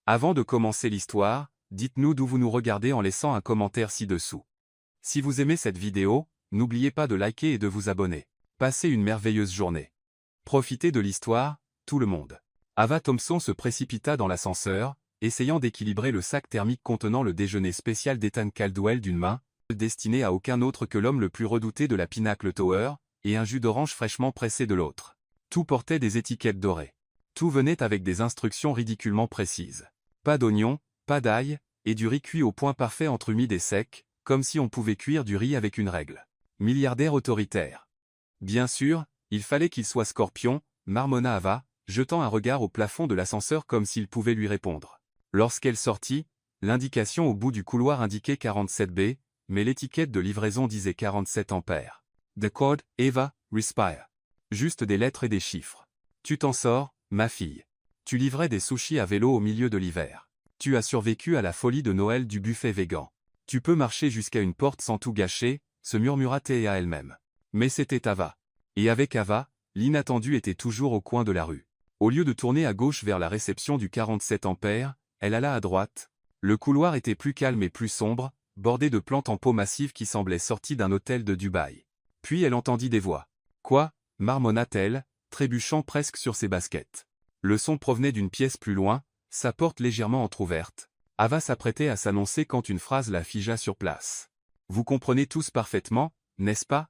Avant de commencer l'histoire, dites-nous d'où vous nous regardez en laissant un commentaire ci-dessous. Si vous aimez cette vidéo, n'oubliez pas de liker et de vous abonner. Passez une merveilleuse journée. Profitez de l'histoire, tout le monde. Ava Thompson se précipita dans l'ascenseur, essayant d'équilibrer le sac thermique contenant le déjeuner spécial d'Ethan Caldwell d'une main, destiné à aucun autre que l'homme le plus redouté de la Pinnacle Tower, et un jus d'orange fraîchement pressé de l'autre. Tout portait des étiquettes dorées. Tout venait avec des instructions ridiculement précises. Pas d'oignons, pas d'ail, et du riz cuit au point parfait entre humide et sec, comme si on pouvait cuire du riz avec une règle. Milliardaire autoritaire. Bien sûr, il fallait qu'il soit scorpion, marmonna Ava, jetant un regard au plafond de l'ascenseur comme s'il pouvait lui répondre. Lorsqu'elle sortit, l'indication au bout du couloir indiquait 47B, mais l'étiquette de livraison disait 47 ampères. The code, Eva, respire. Juste des lettres et des chiffres. Tu t'en sors, ma fille. Tu livrais des sushis à vélo au milieu de l'hiver. Tu as survécu à la folie de Noël du buffet végan. Tu peux marcher jusqu'à une porte sans tout gâcher, se murmura Théa à elle-même. Mais c'était Ava. Et avec Ava, l'inattendu était toujours au coin de la rue. Au lieu de tourner à gauche vers la réception du 47 ampères, elle alla à droite. Le couloir était plus calme et plus sombre, bordé de plantes en pot massives qui semblaient sorties d'un hôtel de Dubaï. Puis elle entendit des voix. Quoi ? Marmonna-t-elle, trébuchant presque sur ses baskets. Le son provenait d'une pièce plus loin, sa porte légèrement entr'ouverte. Ava s'apprêtait à s'annoncer quand une phrase la figea sur place. Vous comprenez tous parfaitement, n'est-ce pas ?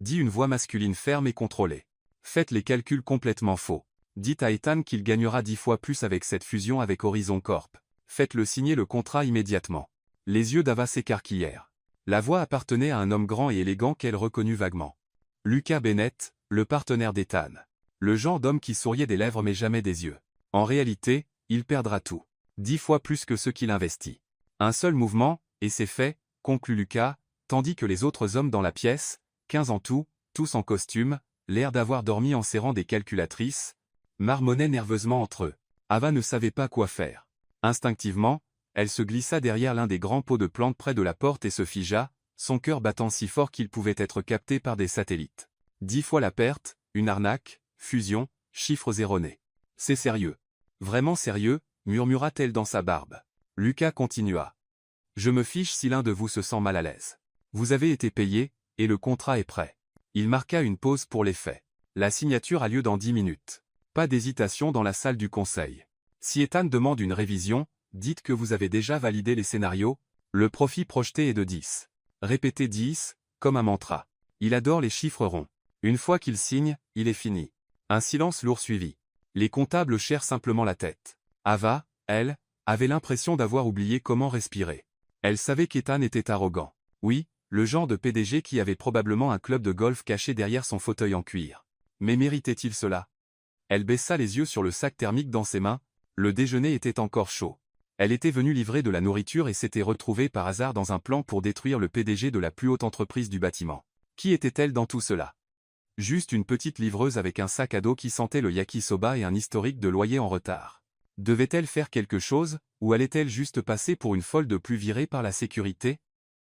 Dit une voix masculine ferme et contrôlée. Faites les calculs complètement faux. Dites à Ethan qu'il gagnera 10 fois plus avec cette fusion avec Horizon Corp. Faites-le signer le contrat immédiatement. Les yeux d'Ava s'écarquillèrent. La voix appartenait à un homme grand et élégant qu'elle reconnut vaguement. Lucas Bennett, le partenaire d'Ethan. Le genre d'homme qui souriait des lèvres mais jamais des yeux. En réalité, il perdra tout. 10 fois plus que ce qu'il investit. Un seul mouvement, et c'est fait, conclut Lucas, tandis que les autres hommes dans la pièce, 15 en tout, tous en costume, l'air d'avoir dormi en serrant des calculatrices, marmonnaient nerveusement entre eux. Ava ne savait pas quoi faire. Instinctivement, elle se glissa derrière l'un des grands pots de plantes près de la porte et se figea, son cœur battant si fort qu'il pouvait être capté par des satellites. 10 fois la perte, une arnaque, fusion, chiffres erronés. C'est sérieux. Vraiment sérieux, murmura-t-elle dans sa barbe. Lucas continua. Je me fiche si l'un de vous se sent mal à l'aise. Vous avez été payé, et le contrat est prêt. Il marqua une pause pour les faits. La signature a lieu dans 10 minutes. Pas d'hésitation dans la salle du conseil. Si Ethan demande une révision, dites que vous avez déjà validé les scénarios, le profit projeté est de 10. Répétez 10, comme un mantra. Il adore les chiffres ronds. Une fois qu'il signe, il est fini. Un silence lourd suivit. Les comptables hochèrent simplement la tête. Ava, elle, avait l'impression d'avoir oublié comment respirer. Elle savait qu'Ethan était arrogant. Oui, le genre de PDG qui avait probablement un club de golf caché derrière son fauteuil en cuir. Mais méritait-il cela? Elle baissa les yeux sur le sac thermique dans ses mains, le déjeuner était encore chaud. Elle était venue livrer de la nourriture et s'était retrouvée par hasard dans un plan pour détruire le PDG de la plus haute entreprise du bâtiment. Qui était-elle dans tout cela? Juste une petite livreuse avec un sac à dos qui sentait le yakisoba et un historique de loyer en retard. Devait-elle faire quelque chose, ou allait-elle juste passer pour une folle de plus virée par la sécurité?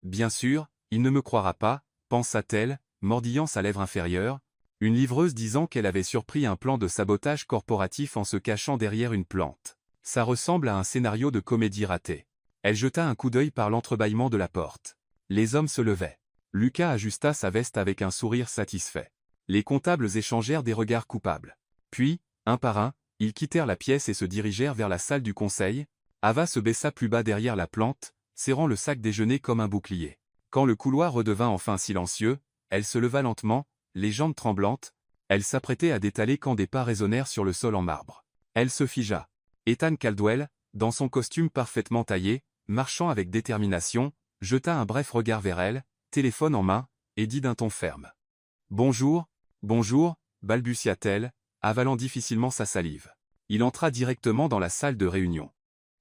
Bien sûr, il ne me croira pas, pensa-t-elle, mordillant sa lèvre inférieure, une livreuse disant qu'elle avait surpris un plan de sabotage corporatif en se cachant derrière une plante. Ça ressemble à un scénario de comédie ratée. Elle jeta un coup d'œil par l'entrebâillement de la porte. Les hommes se levaient. Lucas ajusta sa veste avec un sourire satisfait. Les comptables échangèrent des regards coupables. Puis, un par un, ils quittèrent la pièce et se dirigèrent vers la salle du conseil. Ava se baissa plus bas derrière la plante, serrant le sac déjeuner comme un bouclier. Quand le couloir redevint enfin silencieux, elle se leva lentement, les jambes tremblantes, elle s'apprêtait à détaler quand des pas résonnèrent sur le sol en marbre. Elle se figea. Ethan Caldwell, dans son costume parfaitement taillé, marchant avec détermination, jeta un bref regard vers elle, téléphone en main, et dit d'un ton ferme. « Bonjour, bonjour, balbutia-t-elle, avalant difficilement sa salive. Il entra directement dans la salle de réunion.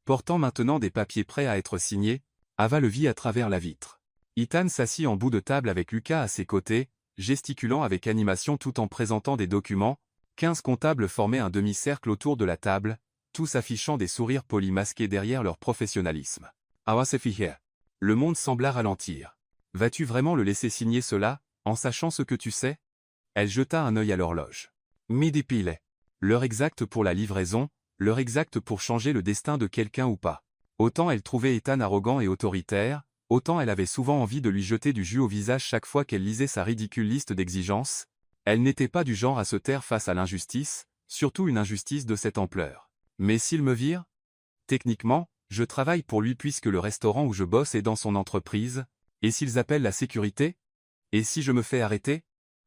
Portant maintenant des papiers prêts à être signés, Ava le vit à travers la vitre. Ethan s'assit en bout de table avec Lucas à ses côtés, gesticulant avec animation tout en présentant des documents. 15 comptables formaient un demi-cercle autour de la table, tous affichant des sourires polis masqués derrière leur professionnalisme. Ava se figea. Le monde sembla ralentir. Vas-tu vraiment le laisser signer cela, en sachant ce que tu sais? Elle jeta un œil à l'horloge. Midi pile. L'heure exacte pour la livraison, l'heure exacte pour changer le destin de quelqu'un ou pas. Autant elle trouvait Ethan arrogant et autoritaire, autant elle avait souvent envie de lui jeter du jus au visage chaque fois qu'elle lisait sa ridicule liste d'exigences. Elle n'était pas du genre à se taire face à l'injustice, surtout une injustice de cette ampleur. Mais s'il me vire? Techniquement, je travaille pour lui puisque le restaurant où je bosse est dans son entreprise, et s'ils appellent la sécurité? Et si je me fais arrêter?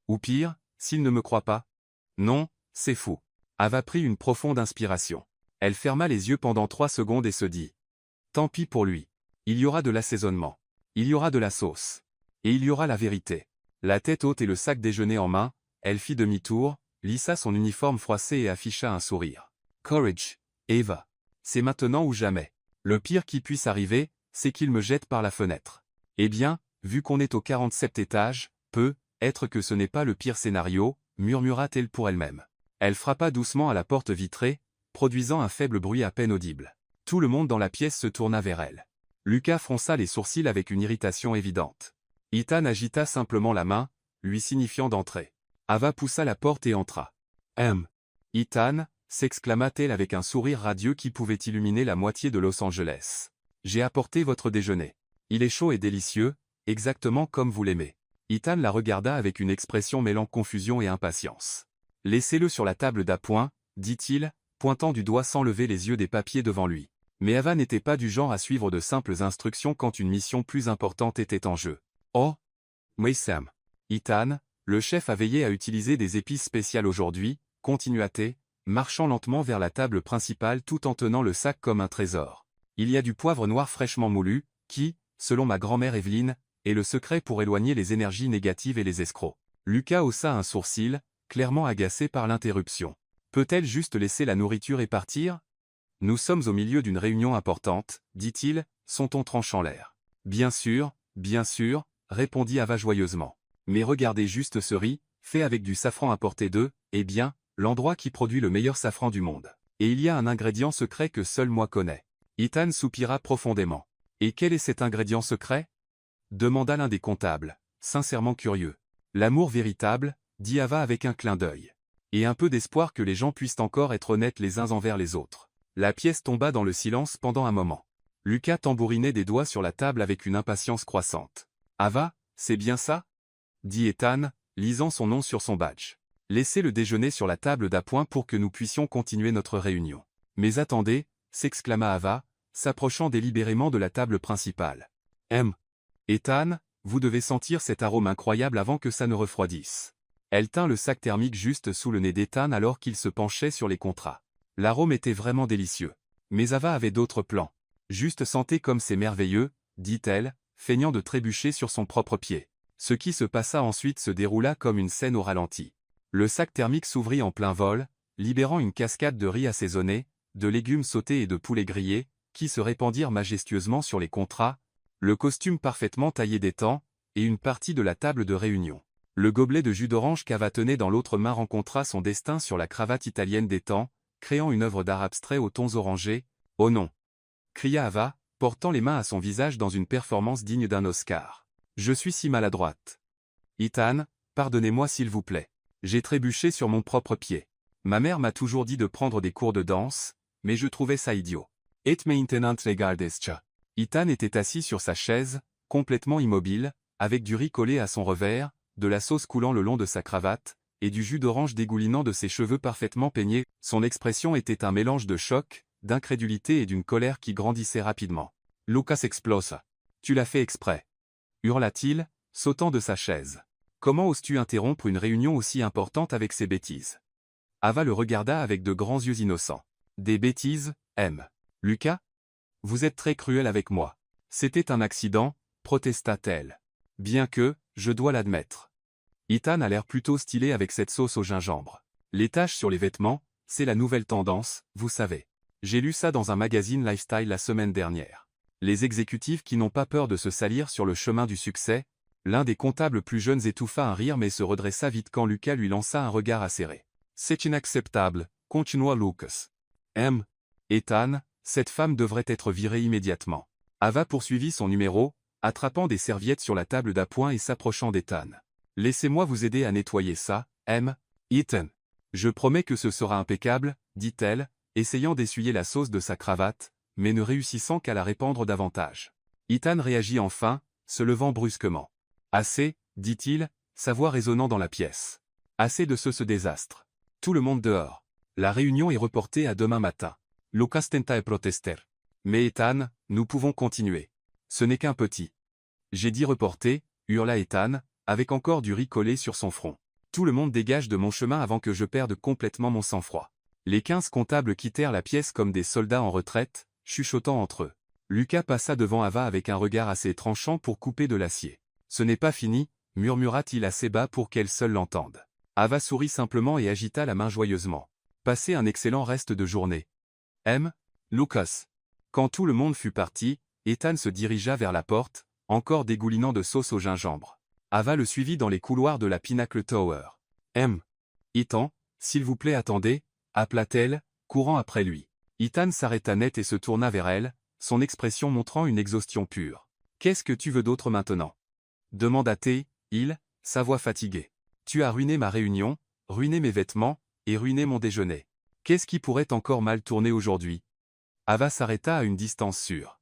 Ou pire, s'ils ne me croient pas? Non, c'est fou. Ava prit une profonde inspiration. Elle ferma les yeux pendant 3 secondes et se dit. Tant pis pour lui. Il y aura de l'assaisonnement. Il y aura de la sauce. Et il y aura la vérité. La tête haute et le sac déjeuner en main, elle fit demi-tour, lissa son uniforme froissé et afficha un sourire. Courage, Eva. C'est maintenant ou jamais. Le pire qui puisse arriver, c'est qu'il me jette par la fenêtre. Eh bien, vu qu'on est au 47e étage, peut-être que ce n'est pas le pire scénario, murmura-t-elle pour elle-même. Elle frappa doucement à la porte vitrée, produisant un faible bruit à peine audible. Tout le monde dans la pièce se tourna vers elle. Lucas fronça les sourcils avec une irritation évidente. Ethan agita simplement la main, lui signifiant d'entrer. Ava poussa la porte et entra. Ethan, s'exclama-t-elle avec un sourire radieux qui pouvait illuminer la moitié de Los Angeles. J'ai apporté votre déjeuner. Il est chaud et délicieux, exactement comme vous l'aimez. Ethan la regarda avec une expression mêlant confusion et impatience. Laissez-le sur la table d'appoint, dit-il, pointant du doigt sans lever les yeux des papiers devant lui. Mais Ava n'était pas du genre à suivre de simples instructions quand une mission plus importante était en jeu. Oh! Mais Sam. Ethan, le chef a veillé à utiliser des épices spéciales aujourd'hui, continua-t-elle, marchant lentement vers la table principale tout en tenant le sac comme un trésor. Il y a du poivre noir fraîchement moulu, qui, selon ma grand-mère Evelyne, est le secret pour éloigner les énergies négatives et les escrocs. Lucas haussa un sourcil, clairement agacé par l'interruption. Peut-elle juste laisser la nourriture et partir? Nous sommes au milieu d'une réunion importante, dit-il, son ton tranchant l'air. Bien sûr, répondit Ava joyeusement. Mais regardez juste ce riz, fait avec du safran importé de, eh bien, l'endroit qui produit le meilleur safran du monde. Et il y a un ingrédient secret que seul moi connais. Ethan soupira profondément. Et quel est cet ingrédient secret? Demanda l'un des comptables, sincèrement curieux. L'amour véritable, dit Ava avec un clin d'œil. Et un peu d'espoir que les gens puissent encore être honnêtes les uns envers les autres. La pièce tomba dans le silence pendant un moment. Lucas tambourinait des doigts sur la table avec une impatience croissante. Ava, c'est bien ça? Dit Ethan, lisant son nom sur son badge. Laissez le déjeuner sur la table d'appoint pour que nous puissions continuer notre réunion. Mais attendez, s'exclama Ava, s'approchant délibérément de la table principale. Ethan, vous devez sentir cet arôme incroyable avant que ça ne refroidisse. Elle tint le sac thermique juste sous le nez d'Ethan alors qu'il se penchait sur les contrats. L'arôme était vraiment délicieux. Mais Ava avait d'autres plans. Juste sentez comme c'est merveilleux, dit-elle, feignant de trébucher sur son propre pied. Ce qui se passa ensuite se déroula comme une scène au ralenti. Le sac thermique s'ouvrit en plein vol, libérant une cascade de riz assaisonné, de légumes sautés et de poulets grillés, qui se répandirent majestueusement sur les contrats, le costume parfaitement taillé d'Ethan, et une partie de la table de réunion. Le gobelet de jus d'orange qu'Ava tenait dans l'autre main rencontra son destin sur la cravate italienne d'Ethan, créant une œuvre d'art abstrait aux tons orangés. « Oh non !» cria Ava, portant les mains à son visage dans une performance digne d'un Oscar. « Je suis si maladroite. Ethan, pardonnez-moi s'il vous plaît. J'ai trébuché sur mon propre pied. Ma mère m'a toujours dit de prendre des cours de danse, mais je trouvais ça idiot. Et maintenant regardescha. » Ethan était assis sur sa chaise, complètement immobile, avec du riz collé à son revers, de la sauce coulant le long de sa cravate, et du jus d'orange dégoulinant de ses cheveux parfaitement peignés. Son expression était un mélange de choc, d'incrédulité et d'une colère qui grandissait rapidement. « Lucas explosa. Tu l'as fait exprès. » hurla-t-il, sautant de sa chaise. « Comment oses-tu interrompre une réunion aussi importante avec ces bêtises ?» Ava le regarda avec de grands yeux innocents. « Des bêtises, Lucas? Vous êtes très cruel avec moi. C'était un accident, protesta-t-elle. Bien que, je dois l'admettre. Ethan a l'air plutôt stylé avec cette sauce au gingembre. Les taches sur les vêtements, c'est la nouvelle tendance, vous savez. J'ai lu ça dans un magazine lifestyle la semaine dernière. Les exécutifs qui n'ont pas peur de se salir sur le chemin du succès. L'un des comptables plus jeunes étouffa un rire mais se redressa vite quand Lucas lui lança un regard acéré. C'est inacceptable, continua Lucas. Ethan, cette femme devrait être virée immédiatement. Ava poursuivit son numéro, attrapant des serviettes sur la table d'appoint et s'approchant d'Ethan. Laissez-moi vous aider à nettoyer ça, Ethan. Je promets que ce sera impeccable, dit-elle, essayant d'essuyer la sauce de sa cravate, mais ne réussissant qu'à la répandre davantage. Ethan réagit enfin, se levant brusquement. « Assez, dit-il, sa voix résonnant dans la pièce. Assez de ce désastre. Tout le monde dehors. La réunion est reportée à demain matin. Lucas tenta de protester. Mais Ethan, nous pouvons continuer. Ce n'est qu'un petit. J'ai dit reporter, hurla Ethan, avec encore du riz collé sur son front. Tout le monde dégage de mon chemin avant que je perde complètement mon sang-froid. Les 15 comptables quittèrent la pièce comme des soldats en retraite, chuchotant entre eux. Lucas passa devant Ava avec un regard assez tranchant pour couper de l'acier. Ce n'est pas fini, murmura-t-il assez bas pour qu'elle seule l'entende. Ava sourit simplement et agita la main joyeusement. Passez un excellent reste de journée. Lucas. Quand tout le monde fut parti, Ethan se dirigea vers la porte, encore dégoulinant de sauce au gingembre. Ava le suivit dans les couloirs de la Pinnacle Tower. Ethan, s'il vous plaît attendez, appela-t-elle, courant après lui. Ethan s'arrêta net et se tourna vers elle, son expression montrant une exhaustion pure. Qu'est-ce que tu veux d'autre maintenant? Demanda-t-il, sa voix fatiguée. Tu as ruiné ma réunion, ruiné mes vêtements, et ruiné mon déjeuner. Qu'est-ce qui pourrait encore mal tourner aujourd'hui? Ava s'arrêta à une distance sûre.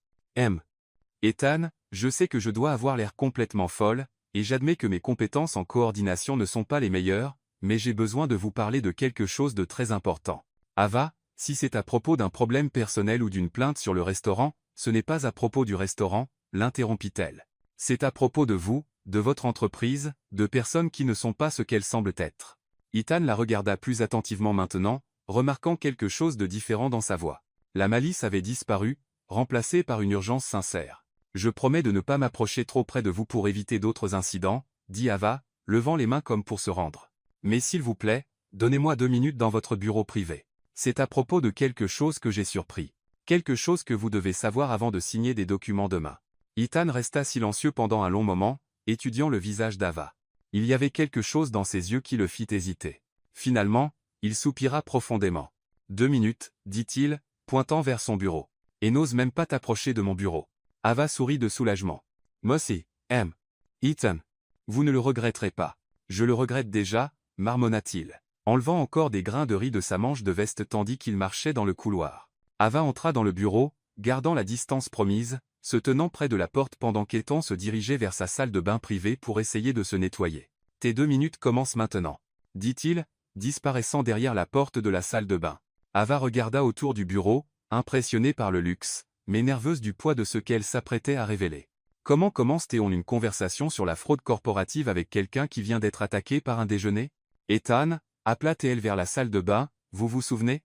Ethan, je sais que je dois avoir l'air complètement folle, et j'admets que mes compétences en coordination ne sont pas les meilleures, mais j'ai besoin de vous parler de quelque chose de très important. Ava, si c'est à propos d'un problème personnel ou d'une plainte sur le restaurant, ce n'est pas à propos du restaurant, l'interrompit-elle. C'est à propos de vous, de votre entreprise, de personnes qui ne sont pas ce qu'elles semblent être. Ethan la regarda plus attentivement maintenant, remarquant quelque chose de différent dans sa voix. La malice avait disparu, remplacée par une urgence sincère. Je promets de ne pas m'approcher trop près de vous pour éviter d'autres incidents, dit Ava, levant les mains comme pour se rendre. Mais s'il vous plaît, donnez-moi 2 minutes dans votre bureau privé. C'est à propos de quelque chose que j'ai surpris. Quelque chose que vous devez savoir avant de signer des documents demain. Ethan resta silencieux pendant un long moment, étudiant le visage d'Ava. Il y avait quelque chose dans ses yeux qui le fit hésiter. Finalement, il soupira profondément. 2 minutes, dit-il, pointant vers son bureau. Et n'ose même pas t'approcher de mon bureau. Ava sourit de soulagement. Mossy, Ethan. Vous ne le regretterez pas. Je le regrette déjà, marmonna-t-il, enlevant encore des grains de riz de sa manche de veste tandis qu'il marchait dans le couloir. Ava entra dans le bureau, gardant la distance promise, se tenant près de la porte pendant qu'Ethan se dirigeait vers sa salle de bain privée pour essayer de se nettoyer. Tes 2 minutes commencent maintenant, dit-il, disparaissant derrière la porte de la salle de bain. Ava regarda autour du bureau, impressionnée par le luxe, mais nerveuse du poids de ce qu'elle s'apprêtait à révéler. Comment commence-t-on une conversation sur la fraude corporative avec quelqu'un qui vient d'être attaqué par un déjeuner? Ethan, appela-t-elle vers la salle de bain, vous vous souvenez?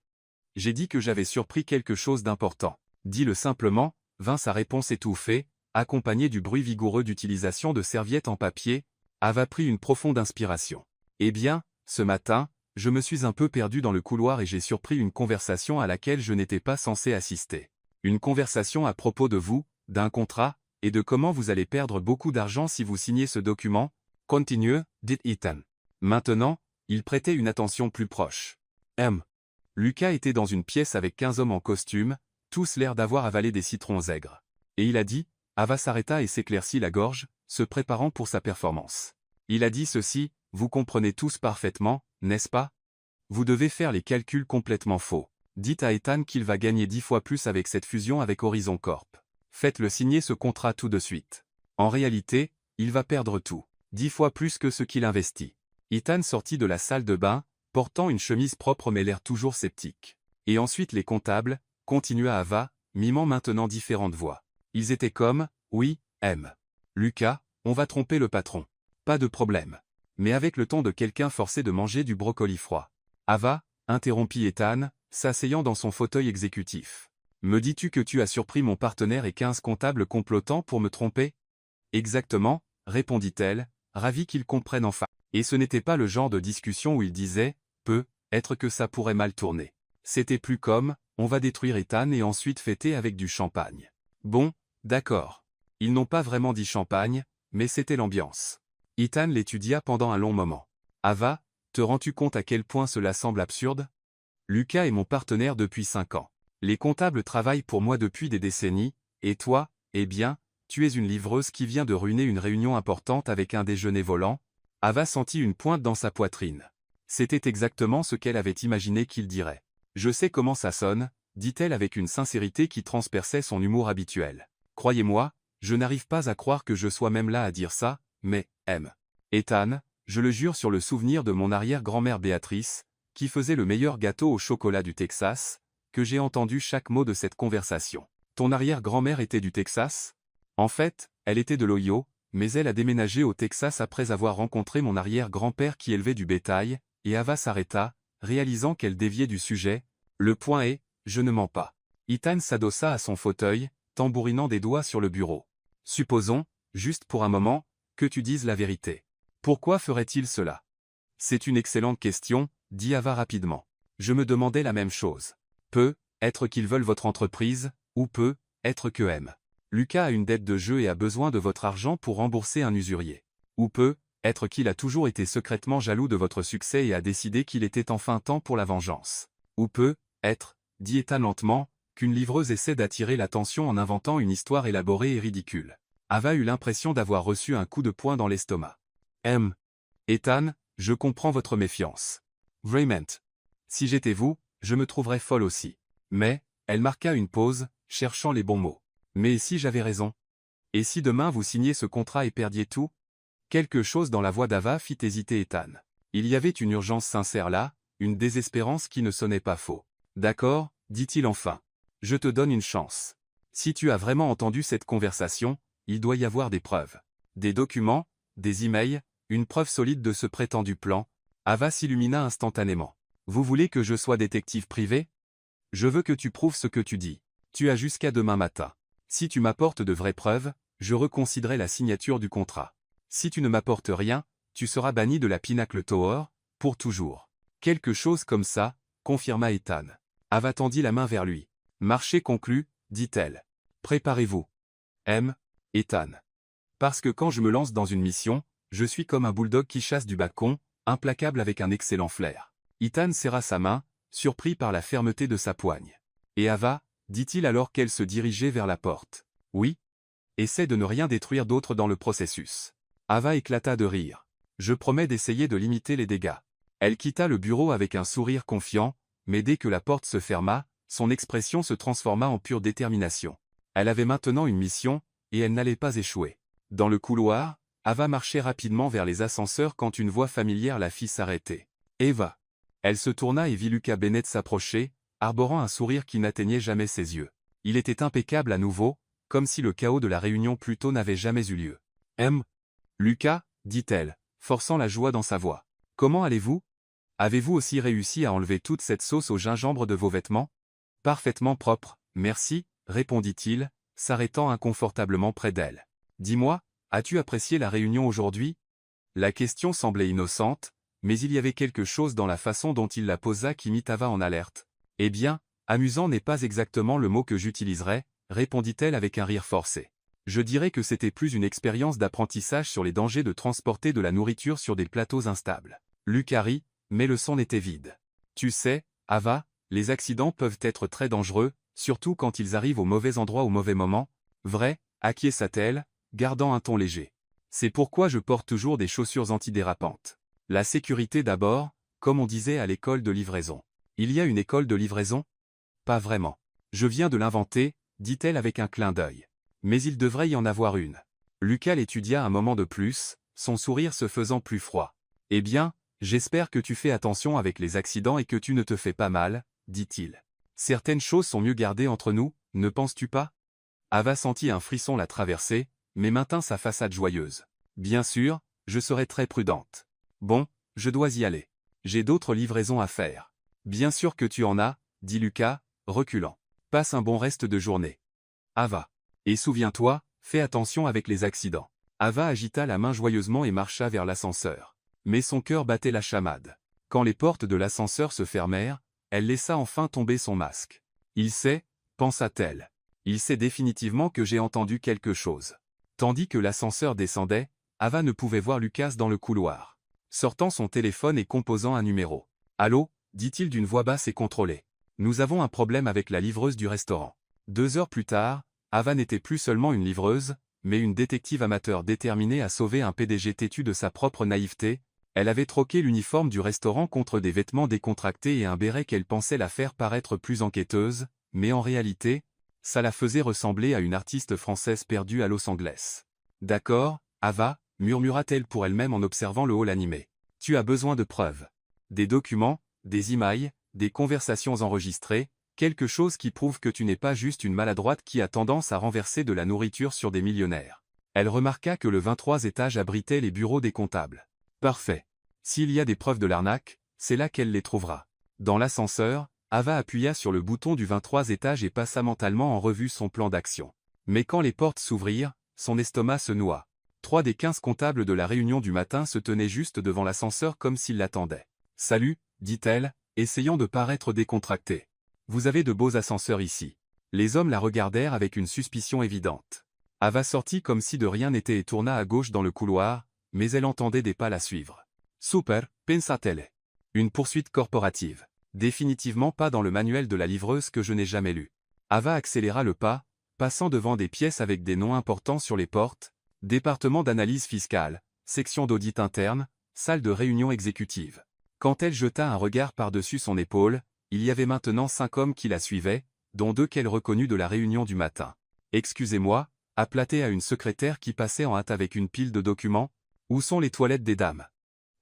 J'ai dit que j'avais surpris quelque chose d'important. Dis-le simplement, vint sa réponse étouffée, accompagnée du bruit vigoureux d'utilisation de serviettes en papier. Ava prit une profonde inspiration. Eh bien, ce matin, je me suis un peu perdu dans le couloir et j'ai surpris une conversation à laquelle je n'étais pas censé assister. Une conversation à propos de vous, d'un contrat, et de comment vous allez perdre beaucoup d'argent si vous signez ce document. Continue, dit Ethan. Maintenant, il prêtait une attention plus proche. Lucas était dans une pièce avec 15 hommes en costume, tous l'air d'avoir avalé des citrons aigres. Et il a dit, Ava s'arrêta et s'éclaircit la gorge, se préparant pour sa performance. Il a dit ceci, vous comprenez tous parfaitement, n'est-ce pas? Vous devez faire les calculs complètement faux. Dites à Ethan qu'il va gagner 10 fois plus avec cette fusion avec Horizon Corp. Faites-le signer ce contrat tout de suite. En réalité, il va perdre tout. 10 fois plus que ce qu'il investit. Ethan sortit de la salle de bain, portant une chemise propre mais l'air toujours sceptique. Et ensuite les comptables, continua Ava, mimant maintenant différentes voix. Ils étaient comme, oui, Lucas, on va tromper le patron. Pas de problème. Mais avec le ton de quelqu'un forcé de manger du brocoli froid. Ava, interrompit Ethan, s'asseyant dans son fauteuil exécutif. Me dis-tu que tu as surpris mon partenaire et 15 comptables complotant pour me tromper? Exactement, répondit-elle, ravie qu'il comprenne enfin. Et ce n'était pas le genre de discussion où il disait, peut-être que ça pourrait mal tourner. C'était plus comme, on va détruire Ethan et ensuite fêter avec du champagne. Bon, d'accord. Ils n'ont pas vraiment dit champagne, mais c'était l'ambiance. Ethan l'étudia pendant un long moment. Ava, te rends-tu compte à quel point cela semble absurde? Lucas est mon partenaire depuis 5 ans. Les comptables travaillent pour moi depuis des décennies, et toi, eh bien, tu es une livreuse qui vient de ruiner une réunion importante avec un déjeuner volant. Ava sentit une pointe dans sa poitrine. C'était exactement ce qu'elle avait imaginé qu'il dirait. Je sais comment ça sonne, dit-elle avec une sincérité qui transperçait son humour habituel. Croyez-moi, je n'arrive pas à croire que je sois même là à dire ça, mais, Ethan, je le jure sur le souvenir de mon arrière-grand-mère Béatrice, qui faisait le meilleur gâteau au chocolat du Texas, que j'ai entendu chaque mot de cette conversation. Ton arrière-grand-mère était du Texas? En fait, elle était de l'Ohio, mais elle a déménagé au Texas après avoir rencontré mon arrière-grand-père qui élevait du bétail, et Ava s'arrêta, réalisant qu'elle déviait du sujet. Le point est, je ne mens pas. Ethan s'adossa à son fauteuil, tambourinant des doigts sur le bureau. Supposons, juste pour un moment, que tu dises la vérité. Pourquoi ferait-il cela? C'est une excellente question, dit Ava rapidement. Je me demandais la même chose. Peut être qu'ils veulent votre entreprise, ou peut être que Lucas a une dette de jeu et a besoin de votre argent pour rembourser un usurier. Ou peut être qu'il a toujours été secrètement jaloux de votre succès et a décidé qu'il était enfin temps pour la vengeance. Ou peut être, dit Ethan lentement, qu'une livreuse essaie d'attirer l'attention en inventant une histoire élaborée et ridicule. Ava eut l'impression d'avoir reçu un coup de poing dans l'estomac. Ethan, je comprends votre méfiance. Vraiment. Si j'étais vous, je me trouverais folle aussi. Mais, elle marqua une pause, cherchant les bons mots. Mais si j'avais raison? Et si demain vous signiez ce contrat et perdiez tout? Quelque chose dans la voix d'Ava fit hésiter Ethan. Il y avait une urgence sincère là, une désespérance qui ne sonnait pas faux. D'accord, dit-il enfin. Je te donne une chance. Si tu as vraiment entendu cette conversation, il doit y avoir des preuves. Des documents, des emails, une preuve solide de ce prétendu plan. Ava s'illumina instantanément. Vous voulez que je sois détective privé? Je veux que tu prouves ce que tu dis. Tu as jusqu'à demain matin. Si tu m'apportes de vraies preuves, je reconsidérerai la signature du contrat. Si tu ne m'apportes rien, tu seras banni de la Pinnacle Tower, pour toujours. Quelque chose comme ça, confirma Ethan. Ava tendit la main vers lui. Marché conclu, dit-elle. Préparez-vous. Ethan. Parce que quand je me lance dans une mission, je suis comme un bulldog qui chasse du bacon, implacable avec un excellent flair. Ethan serra sa main, surpris par la fermeté de sa poigne. Et Ava, dit-il alors qu'elle se dirigeait vers la porte. Oui. Essaie de ne rien détruire d'autre dans le processus. Ava éclata de rire. Je promets d'essayer de limiter les dégâts. Elle quitta le bureau avec un sourire confiant, mais dès que la porte se ferma, son expression se transforma en pure détermination. Elle avait maintenant une mission, et elle n'allait pas échouer. Dans le couloir, Ava marchait rapidement vers les ascenseurs quand une voix familière la fit s'arrêter. Eva. Elle se tourna et vit Lucas Bennett s'approcher, arborant un sourire qui n'atteignait jamais ses yeux. Il était impeccable à nouveau, comme si le chaos de la réunion plus tôt n'avait jamais eu lieu. Lucas, dit-elle, forçant la joie dans sa voix. Comment allez-vous? Avez-vous aussi réussi à enlever toute cette sauce au gingembre de vos vêtements? Parfaitement propre, merci, répondit-il, s'arrêtant inconfortablement près d'elle. Dis-moi, as-tu apprécié la réunion aujourd'hui? La question semblait innocente, mais il y avait quelque chose dans la façon dont il la posa qui mit Ava en alerte. Eh bien, amusant n'est pas exactement le mot que j'utiliserais, répondit-elle avec un rire forcé. Je dirais que c'était plus une expérience d'apprentissage sur les dangers de transporter de la nourriture sur des plateaux instables. Lucas rit, mais le son était vide. Tu sais, Ava, les accidents peuvent être très dangereux, surtout quand ils arrivent au mauvais endroit au mauvais moment. Vrai, acquiesça-t-elle, gardant un ton léger. C'est pourquoi je porte toujours des chaussures antidérapantes. La sécurité d'abord, comme on disait à l'école de livraison. Il y a une école de livraison? Pas vraiment. Je viens de l'inventer, dit-elle avec un clin d'œil. Mais il devrait y en avoir une. Lucas l'étudia un moment de plus, son sourire se faisant plus froid. Eh bien, j'espère que tu fais attention avec les accidents et que tu ne te fais pas mal, dit-il. Certaines choses sont mieux gardées entre nous, ne penses-tu pas? Ava sentit un frisson la traverser, mais maintint sa façade joyeuse. Bien sûr, je serai très prudente. Bon, je dois y aller. J'ai d'autres livraisons à faire. Bien sûr que tu en as, dit Lucas, reculant. Passe un bon reste de journée. Ava. Et souviens-toi, fais attention avec les accidents. Ava agita la main joyeusement et marcha vers l'ascenseur. Mais son cœur battait la chamade. Quand les portes de l'ascenseur se fermèrent, elle laissa enfin tomber son masque. Il sait, pensa-t-elle. Il sait définitivement que j'ai entendu quelque chose. Tandis que l'ascenseur descendait, Ava ne pouvait voir Lucas dans le couloir. Sortant son téléphone et composant un numéro. Allô, dit-il d'une voix basse et contrôlée. Nous avons un problème avec la livreuse du restaurant. 2 heures plus tard, Ava n'était plus seulement une livreuse, mais une détective amateur déterminée à sauver un PDG têtu de sa propre naïveté. Elle avait troqué l'uniforme du restaurant contre des vêtements décontractés et un béret qu'elle pensait la faire paraître plus enquêteuse, mais en réalité, ça la faisait ressembler à une artiste française perdue à Los Angeles. D'accord, Ava, murmura-t-elle pour elle-même en observant le hall animé. Tu as besoin de preuves. Des documents, des emails, des conversations enregistrées, quelque chose qui prouve que tu n'es pas juste une maladroite qui a tendance à renverser de la nourriture sur des millionnaires. Elle remarqua que le 23 étage abritait les bureaux des comptables. Parfait. S'il y a des preuves de l'arnaque, c'est là qu'elle les trouvera. Dans l'ascenseur, Ava appuya sur le bouton du 23 étage et passa mentalement en revue son plan d'action. Mais quand les portes s'ouvrirent, son estomac se noua. 3 des 15 comptables de la réunion du matin se tenaient juste devant l'ascenseur comme s'ils l'attendaient. « Salut, dit-elle, essayant de paraître décontractée. Vous avez de beaux ascenseurs ici. » Les hommes la regardèrent avec une suspicion évidente. Ava sortit comme si de rien n'était et tourna à gauche dans le couloir, mais elle entendait des pas la suivre. « Super, pensa-t-elle. Une poursuite corporative. Définitivement pas dans le manuel de la livreuse que je n'ai jamais lu. » Ava accéléra le pas, passant devant des pièces avec des noms importants sur les portes, département d'analyse fiscale, section d'audit interne, salle de réunion exécutive. Quand elle jeta un regard par-dessus son épaule, il y avait maintenant 5 hommes qui la suivaient, dont 2 qu'elle reconnut de la réunion du matin. « Excusez-moi » appela-t-elle à une secrétaire qui passait en hâte avec une pile de documents. « Où sont les toilettes des dames ?»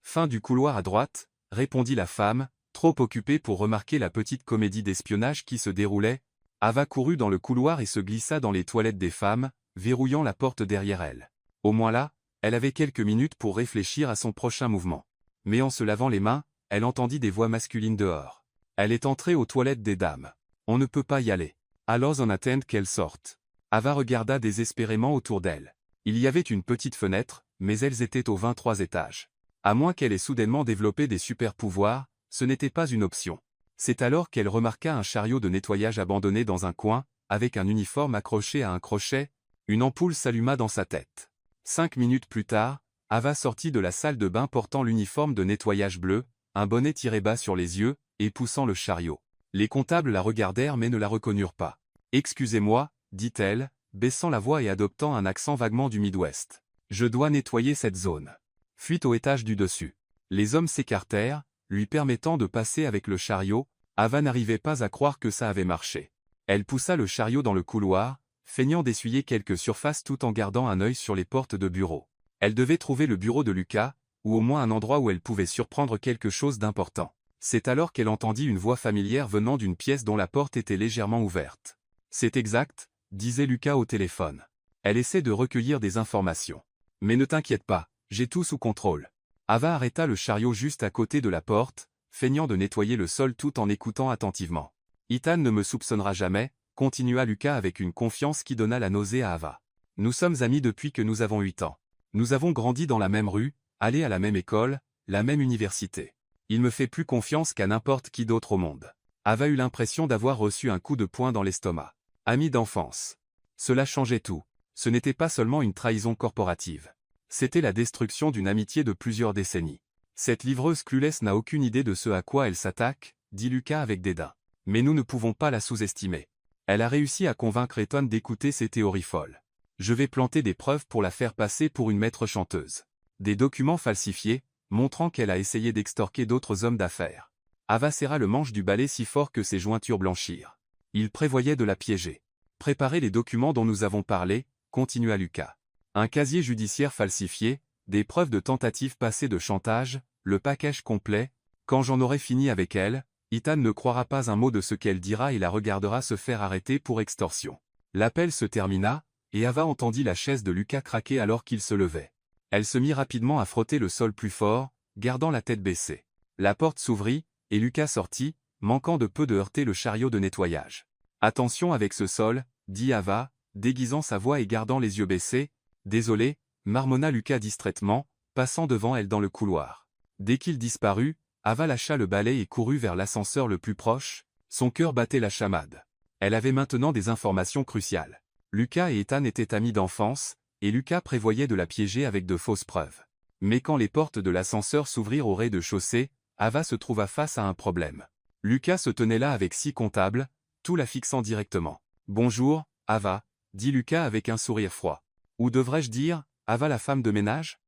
Fin du couloir à droite, répondit la femme, trop occupée pour remarquer la petite comédie d'espionnage qui se déroulait. Ava courut dans le couloir et se glissa dans les toilettes des femmes, verrouillant la porte derrière elle. Au moins là, elle avait quelques minutes pour réfléchir à son prochain mouvement. Mais en se lavant les mains, elle entendit des voix masculines dehors. Elle est entrée aux toilettes des dames. On ne peut pas y aller. Alors on attend qu'elle sorte. Ava regarda désespérément autour d'elle. Il y avait une petite fenêtre, mais elles étaient au 23 étage. À moins qu'elle ait soudainement développé des super-pouvoirs, ce n'était pas une option. C'est alors qu'elle remarqua un chariot de nettoyage abandonné dans un coin, avec un uniforme accroché à un crochet. Une ampoule s'alluma dans sa tête. 5 minutes plus tard, Ava sortit de la salle de bain portant l'uniforme de nettoyage bleu, un bonnet tiré bas sur les yeux, et poussant le chariot. Les comptables la regardèrent mais ne la reconnurent pas. « Excusez-moi, dit-elle, baissant la voix et adoptant un accent vaguement du Midwest. Je dois nettoyer cette zone. » Fuite au étage du dessus. Les hommes s'écartèrent, lui permettant de passer avec le chariot. Ava n'arrivait pas à croire que ça avait marché. Elle poussa le chariot dans le couloir, feignant d'essuyer quelques surfaces tout en gardant un œil sur les portes de bureau. Elle devait trouver le bureau de Lucas, ou au moins un endroit où elle pouvait surprendre quelque chose d'important. C'est alors qu'elle entendit une voix familière venant d'une pièce dont la porte était légèrement ouverte. « C'est exact », disait Lucas au téléphone. Elle essaie de recueillir des informations. « Mais ne t'inquiète pas, j'ai tout sous contrôle. » Ava arrêta le chariot juste à côté de la porte, feignant de nettoyer le sol tout en écoutant attentivement. « Ethan ne me soupçonnera jamais, » continua Lucas avec une confiance qui donna la nausée à Ava. « Nous sommes amis depuis que nous avons 8 ans. Nous avons grandi dans la même rue, allé à la même école, la même université. Il me fait plus confiance qu'à n'importe qui d'autre au monde. » Ava eut l'impression d'avoir reçu un coup de poing dans l'estomac. Amis d'enfance. Cela changeait tout. Ce n'était pas seulement une trahison corporative. C'était la destruction d'une amitié de plusieurs décennies. Cette livreuse clueless n'a aucune idée de ce à quoi elle s'attaque, dit Lucas avec dédain. Mais nous ne pouvons pas la sous-estimer. Elle a réussi à convaincre Ethan d'écouter ses théories folles. Je vais planter des preuves pour la faire passer pour une maître chanteuse. Des documents falsifiés, montrant qu'elle a essayé d'extorquer d'autres hommes d'affaires. Ava serra le manche du balai si fort que ses jointures blanchirent. Il prévoyait de la piéger. Préparez les documents dont nous avons parlé, continua Lucas. Un casier judiciaire falsifié, des preuves de tentatives passées de chantage, le package complet. Quand j'en aurai fini avec elle, Ethan ne croira pas un mot de ce qu'elle dira et la regardera se faire arrêter pour extorsion. L'appel se termina, et Ava entendit la chaise de Lucas craquer alors qu'il se levait. Elle se mit rapidement à frotter le sol plus fort, gardant la tête baissée. La porte s'ouvrit, et Lucas sortit, manquant de peu de heurter le chariot de nettoyage. « Attention avec ce sol, » dit Ava, déguisant sa voix et gardant les yeux baissés. « Désolé, » marmonna Lucas distraitement, passant devant elle dans le couloir. Dès qu'il disparut, Ava lâcha le balai et courut vers l'ascenseur le plus proche. Son cœur battait la chamade. Elle avait maintenant des informations cruciales. Lucas et Ethan étaient amis d'enfance, et Lucas prévoyait de la piéger avec de fausses preuves. Mais quand les portes de l'ascenseur s'ouvrirent au rez-de-chaussée, Ava se trouva face à un problème. Lucas se tenait là avec 6 comptables, tout la fixant directement. « Bonjour, Ava, » dit Lucas avec un sourire froid. « Ou devrais-je dire, Ava la femme de ménage ?»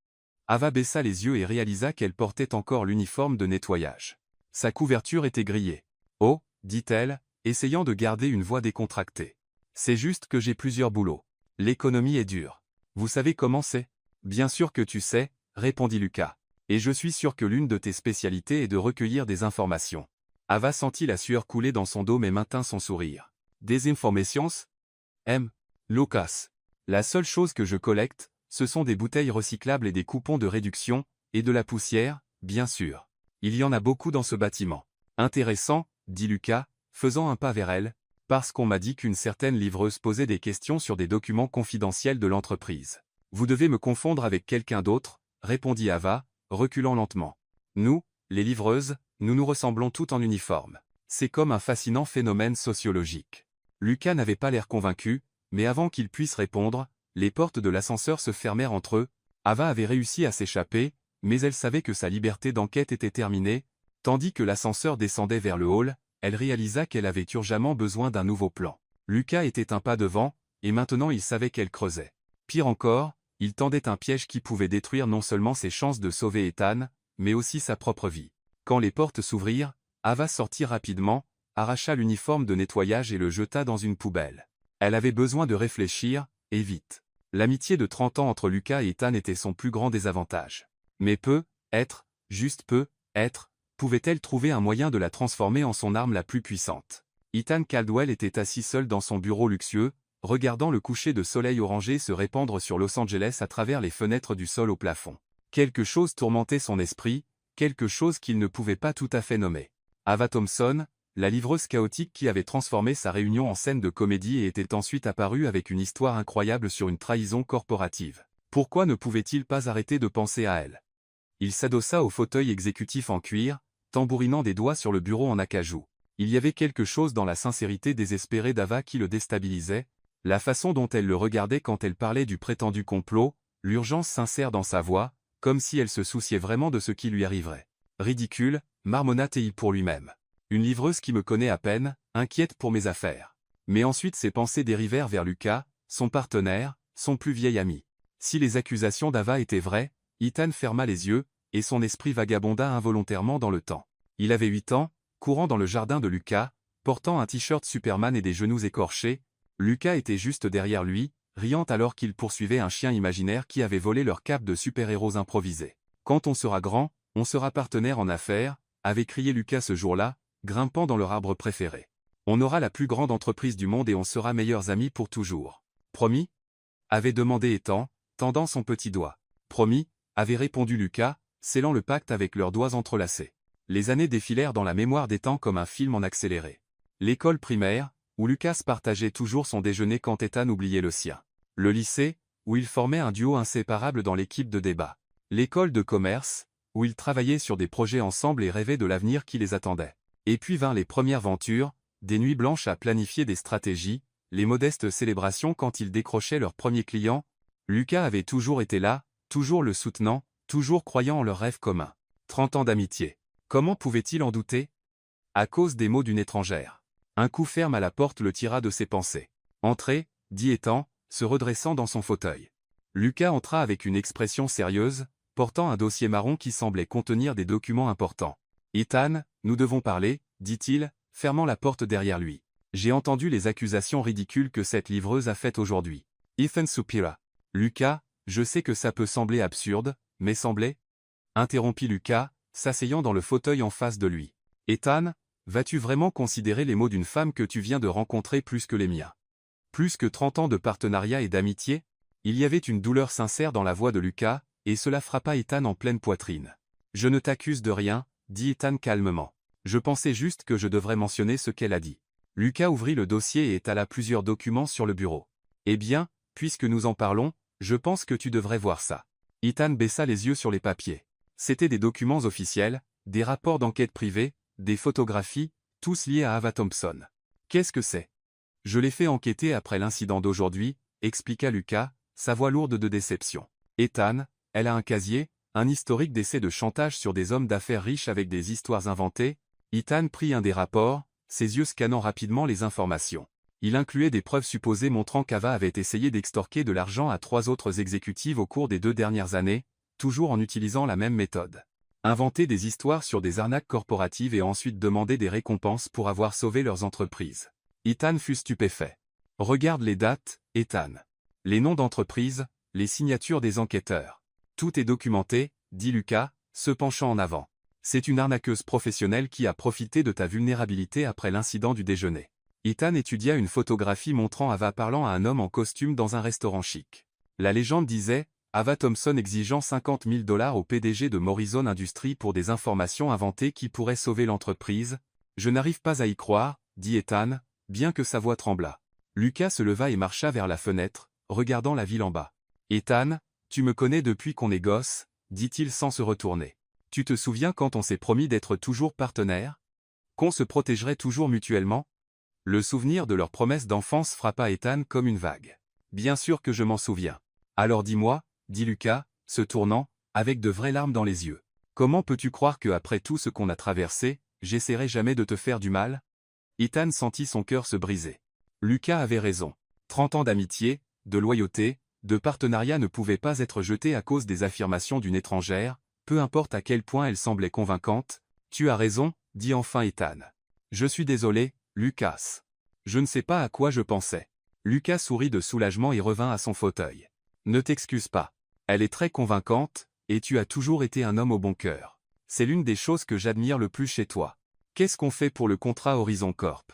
Ava baissa les yeux et réalisa qu'elle portait encore l'uniforme de nettoyage. Sa couverture était grillée. « Oh, dit-elle, essayant de garder une voix décontractée. C'est juste que j'ai plusieurs boulots. L'économie est dure. Vous savez comment c'est? Bien sûr que tu sais, répondit Lucas. Et je suis sûr que l'une de tes spécialités est de recueillir des informations. Ava sentit la sueur couler dans son dos mais maintint son sourire. Des informations? Lucas. La seule chose que je collecte, ce sont des bouteilles recyclables et des coupons de réduction, et de la poussière, bien sûr. Il y en a beaucoup dans ce bâtiment. Intéressant, dit Lucas, faisant un pas vers elle, parce qu'on m'a dit qu'une certaine livreuse posait des questions sur des documents confidentiels de l'entreprise. Vous devez me confondre avec quelqu'un d'autre, répondit Ava, reculant lentement. Nous, les livreuses, nous nous ressemblons toutes en uniforme. C'est comme un fascinant phénomène sociologique. Lucas n'avait pas l'air convaincu, mais avant qu'il puisse répondre, les portes de l'ascenseur se fermèrent entre eux. Ava avait réussi à s'échapper, mais elle savait que sa liberté d'enquête était terminée. Tandis que l'ascenseur descendait vers le hall, elle réalisa qu'elle avait urgemment besoin d'un nouveau plan. Lucas était un pas devant, et maintenant il savait qu'elle creusait. Pire encore, il tendait un piège qui pouvait détruire non seulement ses chances de sauver Ethan, mais aussi sa propre vie. Quand les portes s'ouvrirent, Ava sortit rapidement, arracha l'uniforme de nettoyage et le jeta dans une poubelle. Elle avait besoin de réfléchir, et vite. L'amitié de 30 ans entre Lucas et Ethan était son plus grand désavantage. Mais juste pouvait-elle trouver un moyen de la transformer en son arme la plus puissante? Ethan Caldwell était assis seul dans son bureau luxueux, regardant le coucher de soleil orangé se répandre sur Los Angeles à travers les fenêtres du sol au plafond. Quelque chose tourmentait son esprit, quelque chose qu'il ne pouvait pas tout à fait nommer. Ava Thompson, la livreuse chaotique qui avait transformé sa réunion en scène de comédie et était ensuite apparue avec une histoire incroyable sur une trahison corporative. Pourquoi ne pouvait-il pas arrêter de penser à elle? Il s'adossa au fauteuil exécutif en cuir, tambourinant des doigts sur le bureau en acajou. Il y avait quelque chose dans la sincérité désespérée d'Ava qui le déstabilisait, la façon dont elle le regardait quand elle parlait du prétendu complot, l'urgence sincère dans sa voix, comme si elle se souciait vraiment de ce qui lui arriverait. Ridicule, marmonna-t-il pour lui-même. Une livreuse qui me connaît à peine, inquiète pour mes affaires. Mais ensuite ses pensées dérivèrent vers Lucas, son partenaire, son plus vieil ami. Si les accusations d'Ava étaient vraies, Ethan ferma les yeux, et son esprit vagabonda involontairement dans le temps. Il avait 8 ans, courant dans le jardin de Lucas, portant un t-shirt Superman et des genoux écorchés. Lucas était juste derrière lui, riant alors qu'il poursuivait un chien imaginaire qui avait volé leur cape de super-héros improvisés. Quand on sera grand, on sera partenaire en affaires, avait crié Lucas ce jour-là, grimpant dans leur arbre préféré. On aura la plus grande entreprise du monde et on sera meilleurs amis pour toujours. Promis? Avait demandé Ethan, tendant son petit doigt. Promis, avait répondu Lucas, scellant le pacte avec leurs doigts entrelacés. Les années défilèrent dans la mémoire d'Ethan comme un film en accéléré. L'école primaire, où Lucas partageait toujours son déjeuner quand Ethan oubliait le sien. Le lycée, où ils formaient un duo inséparable dans l'équipe de débat. L'école de commerce, où ils travaillaient sur des projets ensemble et rêvaient de l'avenir qui les attendait. Et puis vinrent les premières ventures, des nuits blanches à planifier des stratégies, les modestes célébrations quand ils décrochaient leurs premiers clients. Lucas avait toujours été là, toujours le soutenant, toujours croyant en leur rêve commun. 30 ans d'amitié. Comment pouvait-il en douter? À cause des mots d'une étrangère. Un coup ferme à la porte le tira de ses pensées. Entrez, dit Ethan, se redressant dans son fauteuil. Lucas entra avec une expression sérieuse, portant un dossier marron qui semblait contenir des documents importants. Ethan, nous devons parler, dit-il, fermant la porte derrière lui. J'ai entendu les accusations ridicules que cette livreuse a faites aujourd'hui. Ethan soupira. Lucas, je sais que ça peut sembler absurde, mais semblait? Interrompit Lucas, s'asseyant dans le fauteuil en face de lui. Ethan, vas-tu vraiment considérer les mots d'une femme que tu viens de rencontrer plus que les miens? Plus que 30 ans de partenariat et d'amitié? Il y avait une douleur sincère dans la voix de Lucas, et cela frappa Ethan en pleine poitrine. Je ne t'accuse de rien, dit Ethan calmement. Je pensais juste que je devrais mentionner ce qu'elle a dit. Lucas ouvrit le dossier et étala plusieurs documents sur le bureau. Eh bien, puisque nous en parlons, je pense que tu devrais voir ça. Ethan baissa les yeux sur les papiers. C'étaient des documents officiels, des rapports d'enquête privés, des photographies, tous liés à Ava Thompson. Qu'est-ce que c'est? Je l'ai fait enquêter après l'incident d'aujourd'hui, expliqua Lucas, sa voix lourde de déception. Ethan, elle a un casier, un historique d'essais de chantage sur des hommes d'affaires riches avec des histoires inventées. Ethan prit un des rapports, ses yeux scannant rapidement les informations. Il incluait des preuves supposées montrant qu'Ava avait essayé d'extorquer de l'argent à 3 autres exécutives au cours des 2 dernières années, toujours en utilisant la même méthode. Inventer des histoires sur des arnaques corporatives et ensuite demander des récompenses pour avoir sauvé leurs entreprises. Ethan fut stupéfait. Regarde les dates, Ethan. Les noms d'entreprises, les signatures des enquêteurs. Tout est documenté, dit Lucas, se penchant en avant. C'est une arnaqueuse professionnelle qui a profité de ta vulnérabilité après l'incident du déjeuner. Ethan étudia une photographie montrant Ava parlant à un homme en costume dans un restaurant chic. La légende disait, Ava Thompson exigeant 50 000 $ au PDG de Morrison Industries pour des informations inventées qui pourraient sauver l'entreprise. Je n'arrive pas à y croire, dit Ethan, bien que sa voix tremblât. Lucas se leva et marcha vers la fenêtre, regardant la ville en bas. Ethan, tu me connais depuis qu'on est gosse, dit-il sans se retourner. Tu te souviens quand on s'est promis d'être toujours partenaires? Qu'on se protégerait toujours mutuellement? Le souvenir de leur promesse d'enfance frappa Ethan comme une vague. Bien sûr que je m'en souviens. Alors dis-moi, dit Lucas, se tournant, avec de vraies larmes dans les yeux. Comment peux-tu croire que après tout ce qu'on a traversé, j'essaierai jamais de te faire du mal? Ethan sentit son cœur se briser. Lucas avait raison. 30 ans d'amitié, de loyauté, de partenariat ne pouvaient pas être jetés à cause des affirmations d'une étrangère, peu importe à quel point elle semblait convaincante. Tu as raison, dit enfin Ethan. Je suis désolé, Lucas. Je ne sais pas à quoi je pensais. Lucas sourit de soulagement et revint à son fauteuil. Ne t'excuse pas. Elle est très convaincante, et tu as toujours été un homme au bon cœur. C'est l'une des choses que j'admire le plus chez toi. Qu'est-ce qu'on fait pour le contrat Horizon Corp?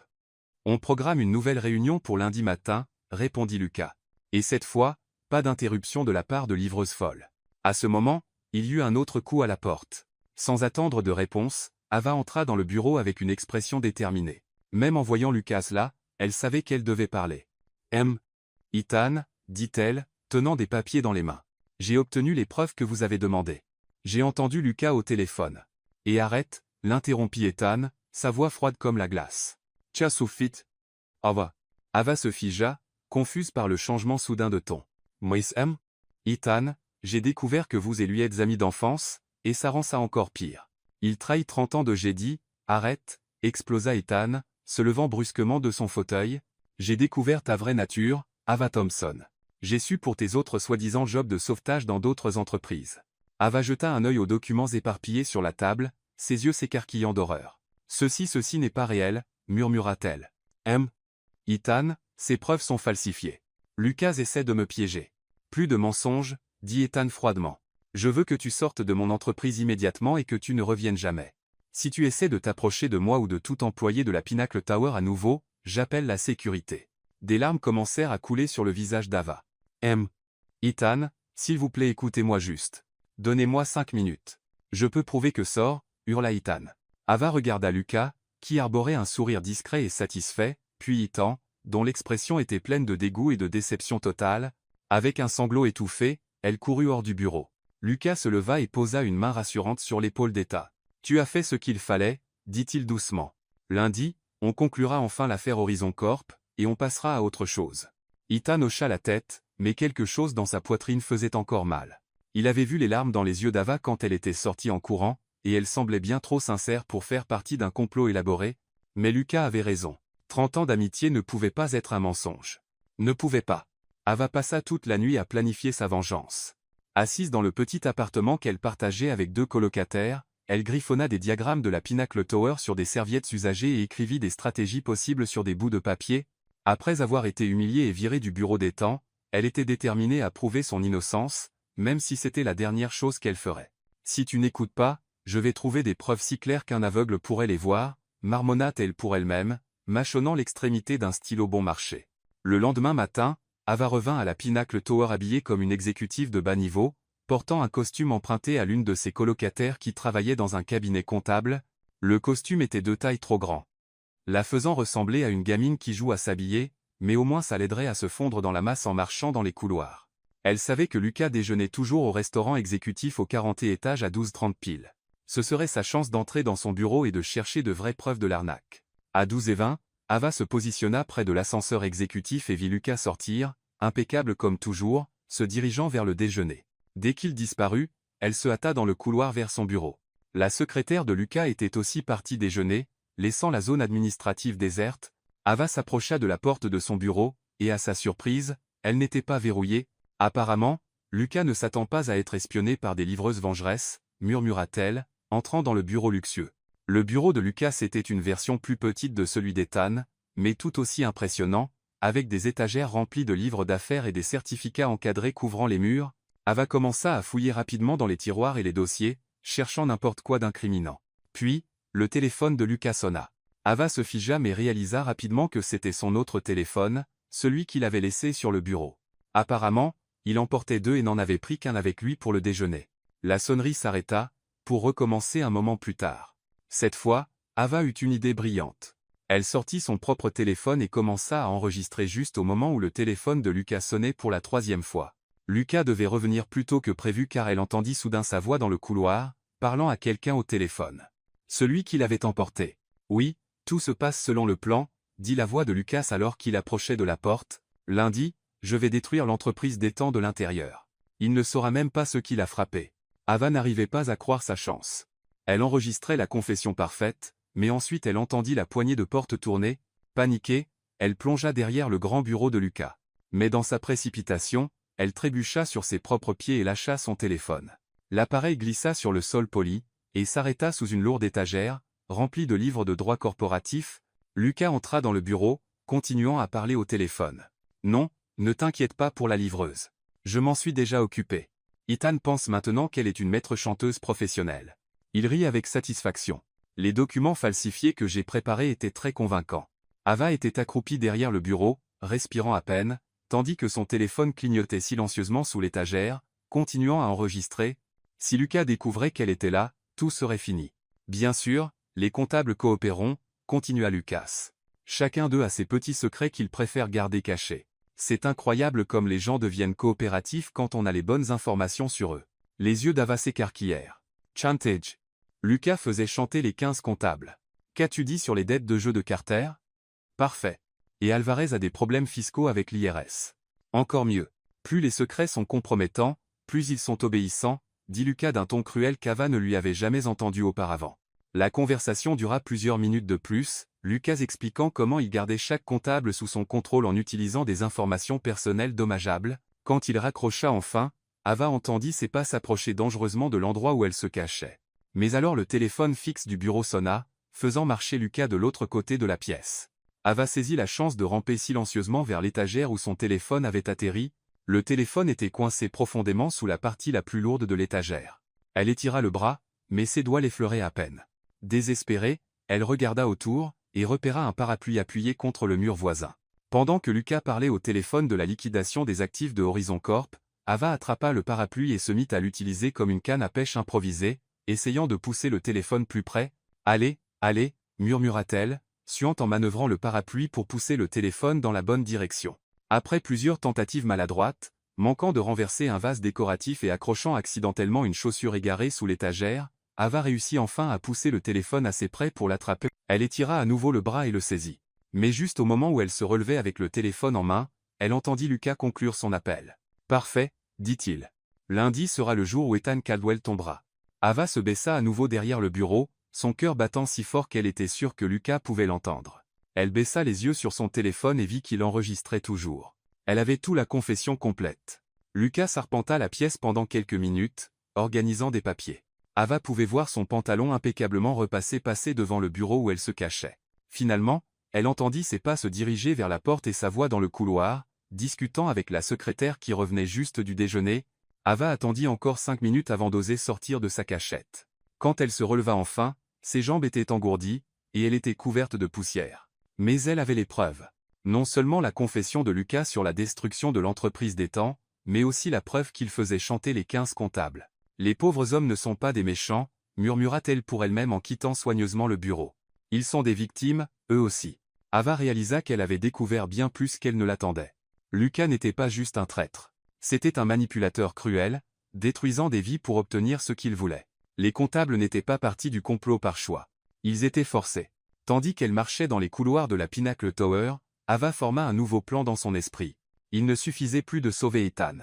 On programme une nouvelle réunion pour lundi matin, répondit Lucas. Et cette fois, pas d'interruption de la part de l'ivreuse folle. À ce moment, il y eut un autre coup à la porte. Sans attendre de réponse, Ava entra dans le bureau avec une expression déterminée. Même en voyant Lucas là, elle savait qu'elle devait parler. Ethan, dit-elle, tenant des papiers dans les mains. J'ai obtenu les preuves que vous avez demandées. J'ai entendu Lucas au téléphone. Et arrête, l'interrompit Ethan, sa voix froide comme la glace. Tcha suffit. Ava. Ava se figea, confuse par le changement soudain de ton. Moi Ethan, j'ai découvert que vous et lui êtes amis d'enfance, et ça rend ça encore pire. Il trahit 30 ans de j'ai dit, arrête, explosa Ethan, se levant brusquement de son fauteuil. J'ai découvert ta vraie nature, Ava Thompson. J'ai su pour tes autres soi-disant jobs de sauvetage dans d'autres entreprises. Ava jeta un œil aux documents éparpillés sur la table, ses yeux s'écarquillant d'horreur. Ceci n'est pas réel, murmura-t-elle. Ethan, ces preuves sont falsifiées. Lucas essaie de me piéger. Plus de mensonges, dit Ethan froidement. Je veux que tu sortes de mon entreprise immédiatement et que tu ne reviennes jamais. Si tu essaies de t'approcher de moi ou de tout employé de la Pinnacle Tower à nouveau, j'appelle la sécurité. Des larmes commencèrent à couler sur le visage d'Ava. Ethan, s'il vous plaît écoutez-moi juste. Donnez-moi 5 minutes. Je peux prouver que sort, hurla Ethan. Ava regarda Lucas, qui arborait un sourire discret et satisfait, puis Ethan, dont l'expression était pleine de dégoût et de déception totale. Avec un sanglot étouffé, elle courut hors du bureau. Lucas se leva et posa une main rassurante sur l'épaule d'Ethan. Tu as fait ce qu'il fallait, dit-il doucement. Lundi, on conclura enfin l'affaire Horizon Corp, et on passera à autre chose. Ethan hocha la tête, mais quelque chose dans sa poitrine faisait encore mal. Il avait vu les larmes dans les yeux d'Ava quand elle était sortie en courant, et elle semblait bien trop sincère pour faire partie d'un complot élaboré, mais Lucas avait raison. 30 ans d'amitié ne pouvaient pas être un mensonge. Ne pouvait pas. Ava passa toute la nuit à planifier sa vengeance. Assise dans le petit appartement qu'elle partageait avec 2 colocataires, elle griffonna des diagrammes de la Pinnacle Tower sur des serviettes usagées et écrivit des stratégies possibles sur des bouts de papier. Après avoir été humiliée et virée du bureau d'Ethan, elle était déterminée à prouver son innocence, même si c'était la dernière chose qu'elle ferait. Si tu n'écoutes pas, je vais trouver des preuves si claires qu'un aveugle pourrait les voir, marmonna-t-elle pour elle-même, mâchonnant l'extrémité d'un stylo bon marché. Le lendemain matin, Ava revint à la Pinnacle Tower habillée comme une exécutive de bas niveau, portant un costume emprunté à l'une de ses colocataires qui travaillait dans un cabinet comptable. Le costume était de taille trop grand, la faisant ressembler à une gamine qui joue à s'habiller, mais au moins ça l'aiderait à se fondre dans la masse en marchant dans les couloirs. Elle savait que Lucas déjeunait toujours au restaurant exécutif au 40e étage à 12h30 pile. Ce serait sa chance d'entrer dans son bureau et de chercher de vraies preuves de l'arnaque. À 12h20, Ava se positionna près de l'ascenseur exécutif et vit Lucas sortir, impeccable comme toujours, se dirigeant vers le déjeuner. Dès qu'il disparut, elle se hâta dans le couloir vers son bureau. La secrétaire de Lucas était aussi partie déjeuner, laissant la zone administrative déserte. Ava s'approcha de la porte de son bureau, et à sa surprise, elle n'était pas verrouillée. Apparemment, Lucas ne s'attend pas à être espionné par des livreuses vengeresses, murmura-t-elle, entrant dans le bureau luxueux. Le bureau de Lucas était une version plus petite de celui d'Ethan, mais tout aussi impressionnant, avec des étagères remplies de livres d'affaires et des certificats encadrés couvrant les murs. Ava commença à fouiller rapidement dans les tiroirs et les dossiers, cherchant n'importe quoi d'incriminant. Puis, le téléphone de Lucas sonna. Ava se figea mais réalisa rapidement que c'était son autre téléphone, celui qu'il avait laissé sur le bureau. Apparemment, il en portait deux et n'en avait pris qu'un avec lui pour le déjeuner. La sonnerie s'arrêta, pour recommencer un moment plus tard. Cette fois, Ava eut une idée brillante. Elle sortit son propre téléphone et commença à enregistrer juste au moment où le téléphone de Lucas sonnait pour la 3e fois. Lucas devait revenir plus tôt que prévu car elle entendit soudain sa voix dans le couloir, parlant à quelqu'un au téléphone. Celui qui l'avait emporté. Oui, tout se passe selon le plan, dit la voix de Lucas alors qu'il approchait de la porte. Lundi, je vais détruire l'entreprise d'Ethan de l'intérieur. Il ne saura même pas ce qui l'a frappé. Ava n'arrivait pas à croire sa chance. Elle enregistrait la confession parfaite, mais ensuite elle entendit la poignée de porte tourner. Paniquée, elle plongea derrière le grand bureau de Lucas. Mais dans sa précipitation, elle trébucha sur ses propres pieds et lâcha son téléphone. L'appareil glissa sur le sol poli, et s'arrêta sous une lourde étagère, remplie de livres de droit corporatif. Lucas entra dans le bureau, continuant à parler au téléphone. Non, ne t'inquiète pas pour la livreuse. Je m'en suis déjà occupé. Ethan pense maintenant qu'elle est une maître chanteuse professionnelle. Il rit avec satisfaction. Les documents falsifiés que j'ai préparés étaient très convaincants. Ava était accroupie derrière le bureau, respirant à peine, tandis que son téléphone clignotait silencieusement sous l'étagère, continuant à enregistrer. Si Lucas découvrait qu'elle était là, tout serait fini. Bien sûr, les comptables coopéreront, continua Lucas. Chacun d'eux a ses petits secrets qu'il préfère garder cachés. C'est incroyable comme les gens deviennent coopératifs quand on a les bonnes informations sur eux. Les yeux d'Ava s'écarquillèrent. Chantage. Lucas faisait chanter les 15 comptables. Qu'as-tu dit sur les dettes de jeu de Carter? Parfait. Et Alvarez a des problèmes fiscaux avec l'IRS. Encore mieux. Plus les secrets sont compromettants, plus ils sont obéissants, dit Lucas d'un ton cruel qu'Ava ne lui avait jamais entendu auparavant. La conversation dura plusieurs minutes de plus, Lucas expliquant comment il gardait chaque comptable sous son contrôle en utilisant des informations personnelles dommageables. Quand il raccrocha enfin, Ava entendit ses pas s'approcher dangereusement de l'endroit où elle se cachait. Mais alors le téléphone fixe du bureau sonna, faisant marcher Lucas de l'autre côté de la pièce. Ava saisit la chance de ramper silencieusement vers l'étagère où son téléphone avait atterri. Le téléphone était coincé profondément sous la partie la plus lourde de l'étagère. Elle étira le bras, mais ses doigts l'effleuraient à peine. Désespérée, elle regarda autour, et repéra un parapluie appuyé contre le mur voisin. Pendant que Lucas parlait au téléphone de la liquidation des actifs de Horizon Corp, Ava attrapa le parapluie et se mit à l'utiliser comme une canne à pêche improvisée, essayant de pousser le téléphone plus près. « Allez, allez » murmura-t-elle, suant en manœuvrant le parapluie pour pousser le téléphone dans la bonne direction. Après plusieurs tentatives maladroites, manquant de renverser un vase décoratif et accrochant accidentellement une chaussure égarée sous l'étagère, Ava réussit enfin à pousser le téléphone assez près pour l'attraper. Elle étira à nouveau le bras et le saisit. Mais juste au moment où elle se relevait avec le téléphone en main, elle entendit Lucas conclure son appel. « Parfait, dit-il. Lundi sera le jour où Ethan Caldwell tombera. » Ava se baissa à nouveau derrière le bureau, son cœur battant si fort qu'elle était sûre que Lucas pouvait l'entendre. Elle baissa les yeux sur son téléphone et vit qu'il enregistrait toujours. Elle avait tout la confession complète. Lucas arpenta la pièce pendant quelques minutes, organisant des papiers. Ava pouvait voir son pantalon impeccablement repassé passer devant le bureau où elle se cachait. Finalement, elle entendit ses pas se diriger vers la porte et sa voix dans le couloir, discutant avec la secrétaire qui revenait juste du déjeuner. Ava attendit encore 5 minutes avant d'oser sortir de sa cachette. Quand elle se releva enfin, ses jambes étaient engourdies, et elle était couverte de poussière. Mais elle avait les preuves. Non seulement la confession de Lucas sur la destruction de l'entreprise d'Ethan, mais aussi la preuve qu'il faisait chanter les 15 comptables. Les pauvres hommes ne sont pas des méchants, murmura-t-elle pour elle-même en quittant soigneusement le bureau. Ils sont des victimes, eux aussi. Ava réalisa qu'elle avait découvert bien plus qu'elle ne l'attendait. Lucas n'était pas juste un traître. C'était un manipulateur cruel, détruisant des vies pour obtenir ce qu'il voulait. Les comptables n'étaient pas partis du complot par choix. Ils étaient forcés. Tandis qu'elle marchait dans les couloirs de la Pinnacle Tower, Ava forma un nouveau plan dans son esprit. Il ne suffisait plus de sauver Ethan.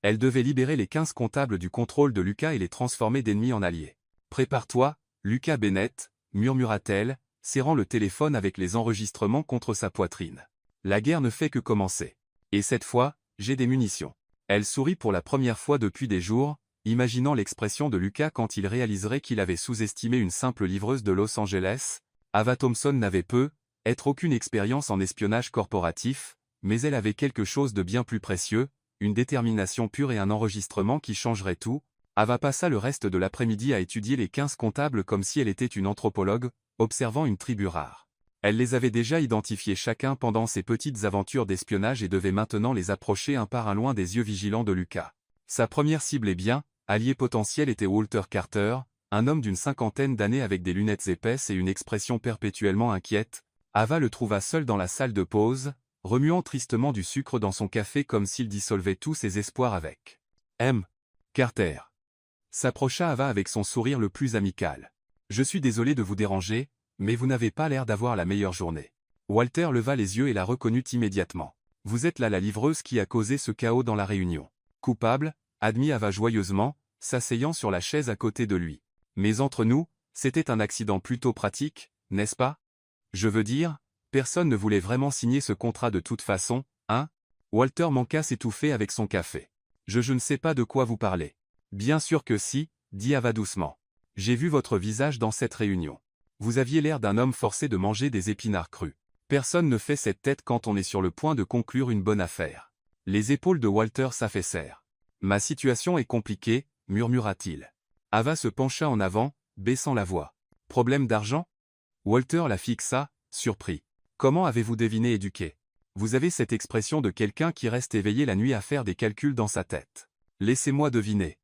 Elle devait libérer les 15 comptables du contrôle de Lucas et les transformer d'ennemis en alliés. « Prépare-toi, Lucas Bennett » murmura-t-elle, serrant le téléphone avec les enregistrements contre sa poitrine. « La guerre ne fait que commencer. Et cette fois, j'ai des munitions. » Elle sourit pour la première fois depuis des jours, imaginant l'expression de Lucas quand il réaliserait qu'il avait sous-estimé une simple livreuse de Los Angeles. Ava Thompson n'avait être aucune expérience en espionnage corporatif, mais elle avait quelque chose de bien plus précieux, une détermination pure et un enregistrement qui changerait tout. Ava passa le reste de l'après-midi à étudier les 15 comptables comme si elle était une anthropologue, observant une tribu rare. Elle les avait déjà identifiés chacun pendant ses petites aventures d'espionnage et devait maintenant les approcher un par un loin des yeux vigilants de Lucas. Sa première cible et bien, allié potentiel était Walter Carter, un homme d'une cinquantaine d'années avec des lunettes épaisses et une expression perpétuellement inquiète. Ava le trouva seul dans la salle de pause, remuant tristement du sucre dans son café comme s'il dissolvait tous ses espoirs avec. M. Carter. S'approcha Ava avec son sourire le plus amical. Je suis désolé de vous déranger, mais vous n'avez pas l'air d'avoir la meilleure journée. Walter leva les yeux et la reconnut immédiatement. Vous êtes là la livreuse qui a causé ce chaos dans la réunion. Coupable, admit Ava joyeusement, s'asseyant sur la chaise à côté de lui. Mais entre nous, c'était un accident plutôt pratique, n'est-ce pas? Je veux dire, personne ne voulait vraiment signer ce contrat de toute façon, hein? Walter manqua s'étouffer avec son café. Je ne sais pas de quoi vous parlez. Bien sûr que si, dit Ava doucement. J'ai vu votre visage dans cette réunion. Vous aviez l'air d'un homme forcé de manger des épinards crus. Personne ne fait cette tête quand on est sur le point de conclure une bonne affaire. Les épaules de Walter s'affaissèrent. Ma situation est compliquée, murmura-t-il. Ava se pencha en avant, baissant la voix. Problème d'argent? Walter la fixa, surpris. Comment avez-vous deviné éduqué? Vous avez cette expression de quelqu'un qui reste éveillé la nuit à faire des calculs dans sa tête. Laissez-moi deviner.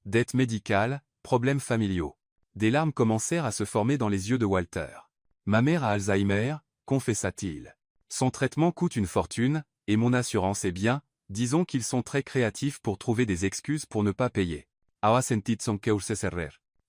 Dette médicale, problèmes familiaux. Des larmes commencèrent à se former dans les yeux de Walter. Ma mère a Alzheimer, confessa-t-il. Son traitement coûte une fortune, et mon assurance est bien, disons qu'ils sont très créatifs pour trouver des excuses pour ne pas payer.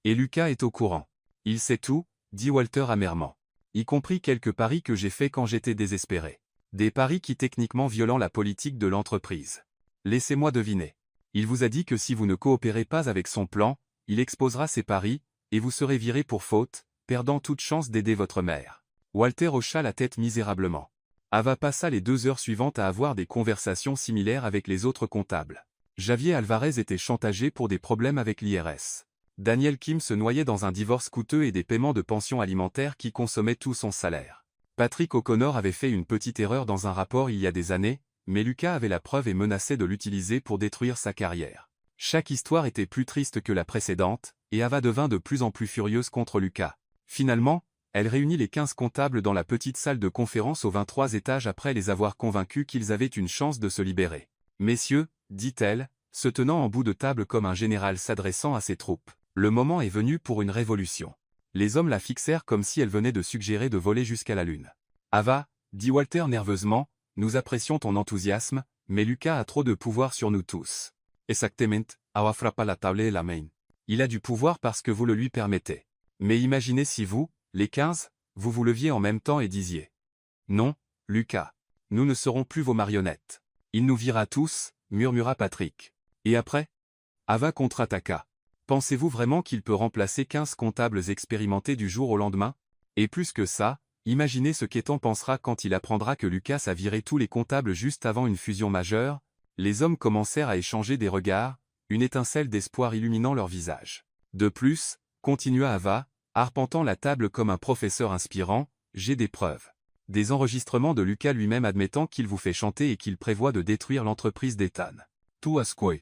Et Lucas est au courant. Il sait tout, dit Walter amèrement. Y compris quelques paris que j'ai faits quand j'étais désespéré. Des paris qui techniquement violant la politique de l'entreprise. Laissez-moi deviner. Il vous a dit que si vous ne coopérez pas avec son plan, il exposera ses paris, et vous serez viré pour faute, perdant toute chance d'aider votre mère. Walter hocha la tête misérablement. Ava passa les 2 heures suivantes à avoir des conversations similaires avec les autres comptables. Javier Alvarez était chantagé pour des problèmes avec l'IRS. Daniel Kim se noyait dans un divorce coûteux et des paiements de pension alimentaire qui consommaient tout son salaire. Patrick O'Connor avait fait une petite erreur dans un rapport il y a des années, mais Lucas avait la preuve et menaçait de l'utiliser pour détruire sa carrière. Chaque histoire était plus triste que la précédente, et Ava devint de plus en plus furieuse contre Lucas. Finalement, elle réunit les 15 comptables dans la petite salle de conférence au 23 étage après les avoir convaincus qu'ils avaient une chance de se libérer. Messieurs, dit-elle, se tenant en bout de table comme un général s'adressant à ses troupes, le moment est venu pour une révolution. Les hommes la fixèrent comme si elle venait de suggérer de voler jusqu'à la lune. Ava, dit Walter nerveusement, nous apprécions ton enthousiasme, mais Lucas a trop de pouvoir sur nous tous. Exactement, Ava frappa la table et la main. Il a du pouvoir parce que vous le lui permettez. Mais imaginez si vous, les 15, vous vous leviez en même temps et disiez. Non, Lucas. Nous ne serons plus vos marionnettes. Il nous vira tous, murmura Patrick. Et après? Ava contre-attaqua. Pensez-vous vraiment qu'il peut remplacer 15 comptables expérimentés du jour au lendemain? Et plus que ça, imaginez ce qu'Ethan pensera quand il apprendra que Lucas a viré tous les comptables juste avant une fusion majeure. Les hommes commencèrent à échanger des regards, une étincelle d'espoir illuminant leur visage. De plus, continua Ava, arpentant la table comme un professeur inspirant, j'ai des preuves. Des enregistrements de Lucas lui-même admettant qu'il vous fait chanter et qu'il prévoit de détruire l'entreprise d'Ethan. Tout à quoi?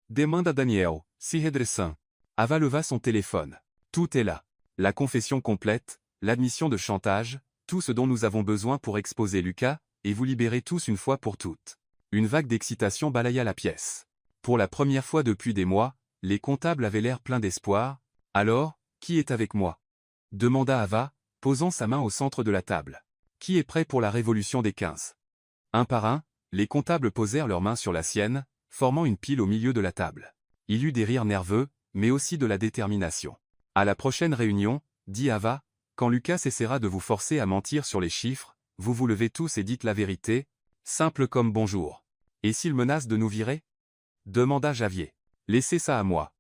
Demanda Daniel, si redressant. Ava leva son téléphone. Tout est là. La confession complète, l'admission de chantage, tout ce dont nous avons besoin pour exposer Lucas, et vous libérer tous une fois pour toutes. Une vague d'excitation balaya la pièce. Pour la première fois depuis des mois, les comptables avaient l'air pleins d'espoir. Alors, qui est avec moi? Demanda Ava, posant sa main au centre de la table. Qui est prêt pour la révolution des 15? Un par un, les comptables posèrent leurs mains sur la sienne, formant une pile au milieu de la table. Il y eut des rires nerveux, mais aussi de la détermination. À la prochaine réunion, dit Ava, quand Lucas essaiera de vous forcer à mentir sur les chiffres, vous vous levez tous et dites la vérité, simple comme bonjour. Et s'il menace de nous virer? Demanda Javier. Laissez ça à moi.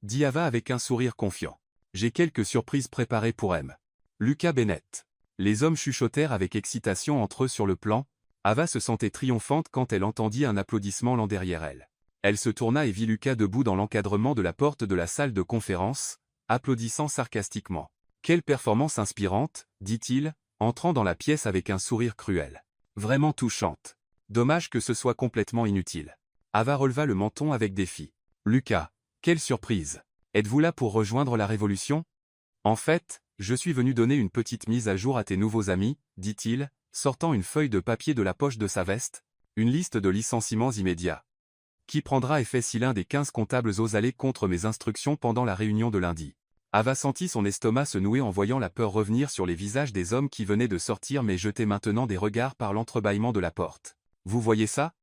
Dit Ava avec un sourire confiant. J'ai quelques surprises préparées pour M. Lucas Bennett. Les hommes chuchotèrent avec excitation entre eux sur le plan. Ava se sentait triomphante quand elle entendit un applaudissement lent derrière elle. Elle se tourna et vit Lucas debout dans l'encadrement de la porte de la salle de conférence, applaudissant sarcastiquement. « Quelle performance inspirante, dit-il, entrant dans la pièce avec un sourire cruel. Vraiment touchante. Dommage que ce soit complètement inutile. » Ava releva le menton avec défi. « Lucas, quelle surprise. Êtes-vous là pour rejoindre la révolution? » « En fait, je suis venu donner une petite mise à jour à tes nouveaux amis, dit-il, sortant une feuille de papier de la poche de sa veste, une liste de licenciements immédiats. Qui prendra effet si l'un des 15 comptables ose aller contre mes instructions pendant la réunion de lundi. Ava sentit son estomac se nouer en voyant la peur revenir sur les visages des hommes qui venaient de sortir mais jetaient maintenant des regards par l'entrebâillement de la porte. « Vous voyez ça ?»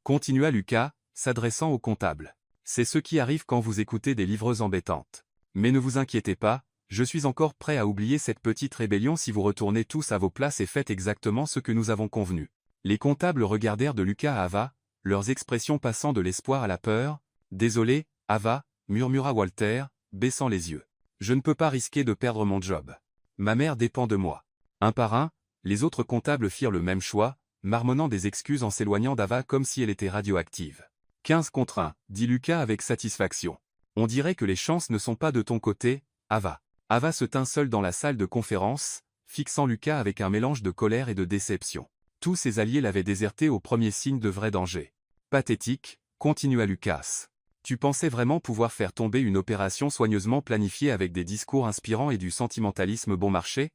continua Lucas, s'adressant au comptable. « C'est ce qui arrive quand vous écoutez des livreuses embêtantes. Mais ne vous inquiétez pas, je suis encore prêt à oublier cette petite rébellion si vous retournez tous à vos places et faites exactement ce que nous avons convenu. » Les comptables regardèrent de Lucas à Ava, leurs expressions passant de l'espoir à la peur. « Désolé, Ava, murmura Walter, baissant les yeux. Je ne peux pas risquer de perdre mon job. Ma mère dépend de moi. » Un par un, les autres comptables firent le même choix, marmonnant des excuses en s'éloignant d'Ava comme si elle était radioactive. « 15 contre 1, dit Lucas avec satisfaction. On dirait que les chances ne sont pas de ton côté, Ava. Ava se tint seule dans la salle de conférence, fixant Lucas avec un mélange de colère et de déception. Tous ses alliés l'avaient déserté au premier signe de vrai danger. Pathétique, continua Lucas. Tu pensais vraiment pouvoir faire tomber une opération soigneusement planifiée avec des discours inspirants et du sentimentalisme bon marché?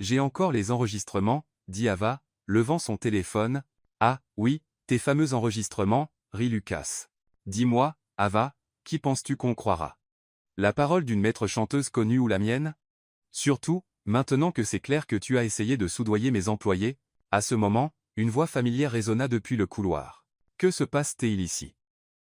J'ai encore les enregistrements, dit Ava, levant son téléphone. Ah, oui, tes fameux enregistrements, rit Lucas. Dis-moi, Ava, qui penses-tu qu'on croira? La parole d'une maître chanteuse connue ou la mienne? Surtout, maintenant que c'est clair que tu as essayé de soudoyer mes employés. À ce moment, une voix familière résonna depuis le couloir. Que se passe-t-il ici?